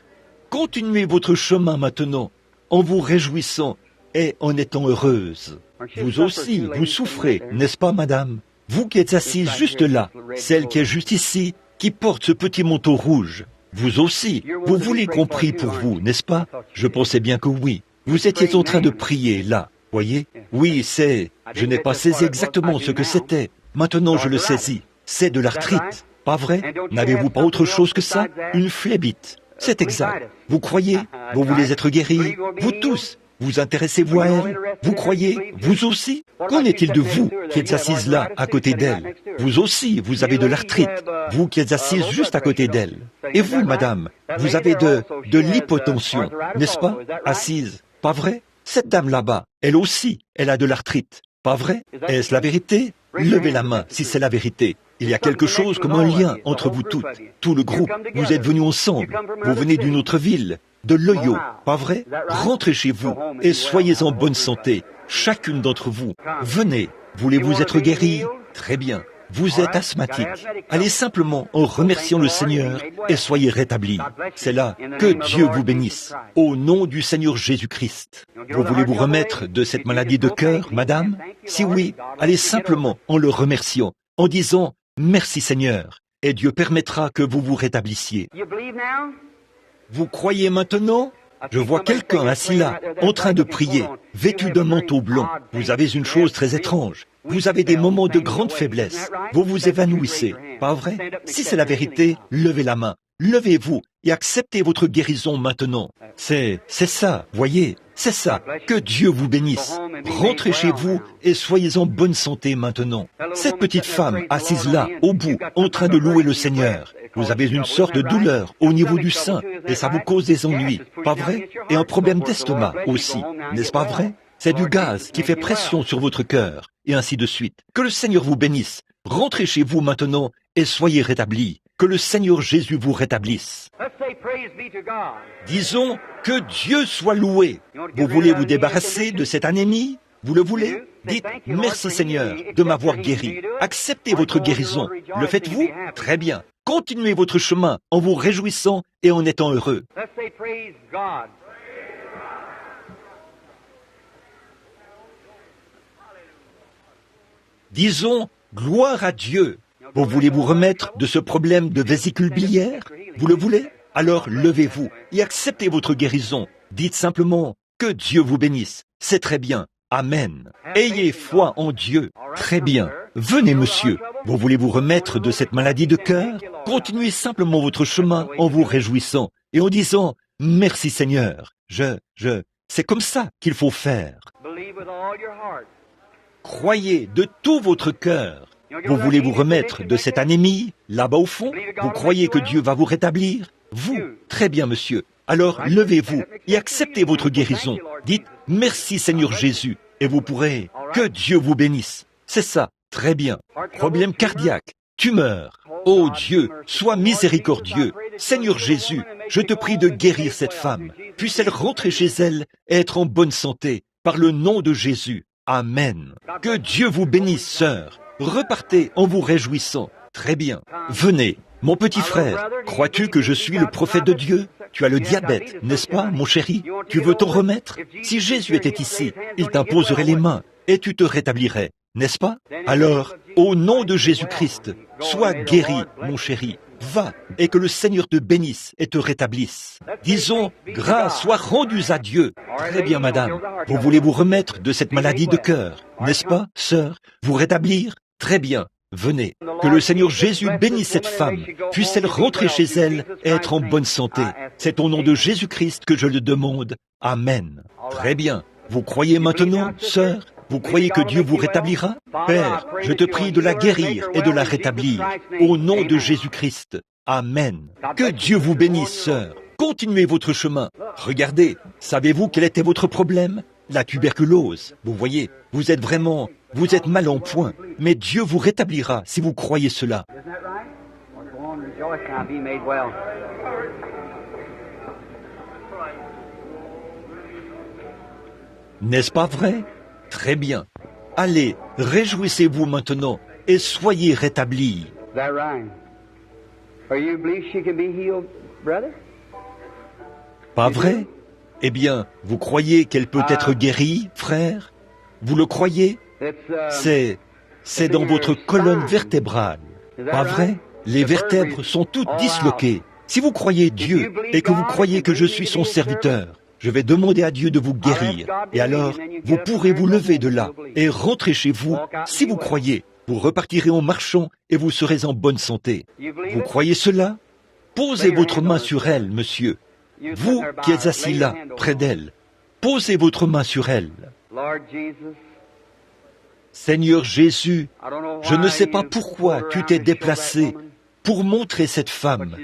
Continuez votre chemin maintenant, en vous réjouissant et en étant heureuse. Vous aussi, vous souffrez, n'est-ce pas, madame? Vous qui êtes assise juste là, celle qui est juste ici, qui porte ce petit manteau rouge. Vous aussi, vous voulez qu'on prie pour vous, n'est-ce pas? Je pensais bien que oui. Vous étiez en train de prier, là, voyez? Oui, je n'ai pas saisi exactement ce que c'était. Maintenant, je le saisis. C'est de l'arthrite, pas vrai? N'avez-vous pas autre chose que ça? Une phlébite. C'est exact. Vous croyez? Vous voulez être guéri? Vous tous? Vous intéressez-vous à elle? Vous croyez? Vous aussi? Qu'en est-il de vous qui êtes assise là, à côté d'elle? Vous aussi, vous avez de l'arthrite. Vous qui êtes assise juste à côté d'elle. Et vous, madame, vous avez de l'hypotension, n'est-ce pas? Assise. Pas vrai? Cette dame là-bas, elle aussi, elle a de l'arthrite. Pas vrai? Est-ce la vérité? Levez la main si c'est la vérité. Il y a quelque chose comme un lien entre vous toutes. Tout le groupe, vous êtes venus ensemble. Vous venez d'une autre ville, de l'Ohio, pas vrai? Rentrez chez vous et soyez en bonne santé. Chacune d'entre vous, venez. Voulez-vous être guéri? Très bien. Vous êtes asthmatique. Allez simplement en remerciant le Seigneur et soyez rétablis. C'est là. Que Dieu vous bénisse. Au nom du Seigneur Jésus-Christ. Vous voulez vous remettre de cette maladie de cœur, madame? Si oui, allez simplement en le remerciant, en disant merci Seigneur, et Dieu permettra que vous vous rétablissiez. Vous croyez maintenant? Je vois quelqu'un assis là, en train de prier, vêtu d'un manteau blanc. Vous avez une chose très étrange. Vous avez des moments de grande faiblesse. Vous vous évanouissez, pas vrai? Si c'est la vérité, levez la main. Levez-vous et acceptez votre guérison maintenant. C'est ça, voyez, c'est ça. Que Dieu vous bénisse. Rentrez chez vous et soyez en bonne santé maintenant. Cette petite femme assise là, au bout, en train de louer le Seigneur. Vous avez une sorte de douleur au niveau du sein et ça vous cause des ennuis, pas vrai? Et un problème d'estomac aussi, n'est-ce pas vrai? C'est du gaz qui fait pression sur votre cœur, et ainsi de suite. Que le Seigneur vous bénisse. Rentrez chez vous maintenant et soyez rétablis. Que le Seigneur Jésus vous rétablisse. Disons que Dieu soit loué. Vous voulez vous débarrasser de cette anémie? Vous le voulez? Dites « Merci Seigneur de m'avoir guéri ». Acceptez votre guérison. Le faites-vous? Très bien. Continuez votre chemin en vous réjouissant et en étant heureux. Disons « Gloire à Dieu ». Vous voulez vous remettre de ce problème de vésicule biliaire? Vous le voulez? Alors levez-vous et acceptez votre guérison. Dites simplement « Que Dieu vous bénisse ». C'est très bien. Amen. Ayez foi en Dieu. Très bien. Venez, monsieur. Vous voulez vous remettre de cette maladie de cœur? Continuez simplement votre chemin en vous réjouissant et en disant « Merci Seigneur. C'est comme ça qu'il faut faire. » Croyez de tout votre cœur. Vous voulez vous remettre de cette anémie, là-bas au fond? Vous croyez que Dieu va vous rétablir? Vous? Très bien, monsieur. Alors, levez-vous et acceptez votre guérison. Dites « Merci Seigneur Jésus » et vous pourrez « Que Dieu vous bénisse ». C'est ça. Très bien. Problème cardiaque, tumeur. Oh Dieu, sois miséricordieux. Seigneur Jésus, je te prie de guérir cette femme. Puisse-elle rentrer chez elle et être en bonne santé, par le nom de Jésus. Amen. Que Dieu vous bénisse, sœur. Repartez en vous réjouissant. Très bien. Venez. Mon petit frère, crois-tu que je suis le prophète de Dieu? Tu as le diabète, n'est-ce pas, mon chéri? Tu veux t'en remettre? Si Jésus était ici, il t'imposerait les mains et tu te rétablirais, n'est-ce pas? Alors, au nom de Jésus-Christ, sois guéri, mon chéri. Va, et que le Seigneur te bénisse et te rétablisse. Disons, grâce soit rendue à Dieu. Très bien, madame. Vous voulez vous remettre de cette maladie de cœur, n'est-ce pas, sœur? Vous rétablir? Très bien. Venez. Que le Seigneur Jésus bénisse cette femme. Puisse-elle rentrer chez elle et être en bonne santé. C'est au nom de Jésus-Christ que je le demande. Amen. Très bien. Vous croyez maintenant, sœur? Vous croyez que Dieu vous rétablira? Père, je te prie de la guérir et de la rétablir. Au nom de Jésus-Christ. Amen. Que Dieu vous bénisse, sœur. Continuez votre chemin. Regardez, savez-vous quel était votre problème? La tuberculose. Vous voyez, vous êtes mal en point. Mais Dieu vous rétablira si vous croyez cela. N'est-ce pas vrai? Très bien. Allez, réjouissez-vous maintenant et soyez rétablis. Pas vrai? Eh bien, vous croyez qu'elle peut être guérie, frère? Vous le croyez? C'est dans votre colonne vertébrale. Pas vrai? Les vertèbres sont toutes disloquées. Si vous croyez Dieu et que vous croyez que je suis son serviteur, je vais demander à Dieu de vous guérir. Et alors, vous pourrez vous lever de là et rentrer chez vous. Si vous croyez, vous repartirez en marchant et vous serez en bonne santé. Vous croyez cela? Posez votre main sur elle, monsieur. Vous qui êtes assis là, près d'elle, posez votre main sur elle. Seigneur Jésus, je ne sais pas pourquoi tu t'es déplacé pour montrer cette femme,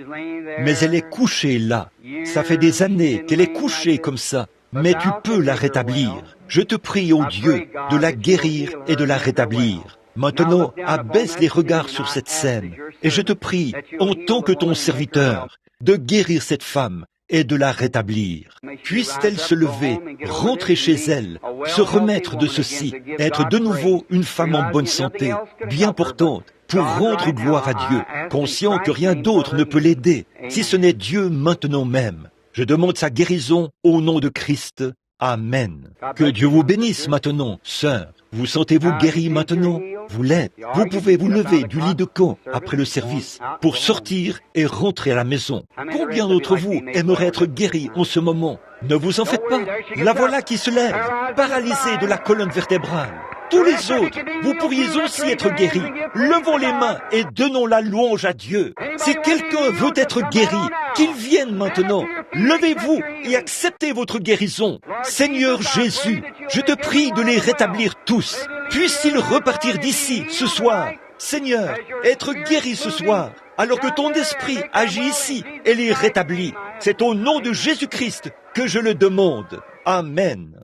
mais elle est couchée là. Ça fait des années qu'elle est couchée comme ça, mais tu peux la rétablir. Je te prie, ô Dieu, de la guérir et de la rétablir. Maintenant, abaisse les regards sur cette scène, et je te prie, en tant que ton serviteur, de guérir cette femme et de la rétablir. Puisse-t-elle se lever, rentrer chez elle, se remettre de ceci, être de nouveau une femme en bonne santé, bien portante, pour rendre gloire à Dieu, conscient que rien d'autre ne peut l'aider, si ce n'est Dieu maintenant même. Je demande sa guérison au nom de Christ. Amen. Que Dieu vous bénisse maintenant, sœur. Vous sentez-vous guéri maintenant? Vous l'êtes. Vous pouvez vous lever du lit de camp après le service pour sortir et rentrer à la maison. Combien d'entre vous aimeraient être guéris en ce moment? Ne vous en faites pas. La voilà qui se lève, paralysée de la colonne vertébrale. Tous les autres, vous pourriez aussi être guéris. Levons les mains et donnons la louange à Dieu. Si quelqu'un veut être guéri, qu'il vienne maintenant. Levez-vous et acceptez votre guérison. Seigneur Jésus, je te prie de les rétablir tous. Puissent-ils repartir d'ici ce soir? Seigneur, être guéris ce soir, alors que ton esprit agit ici et les rétablit. C'est au nom de Jésus-Christ que je le demande. Amen.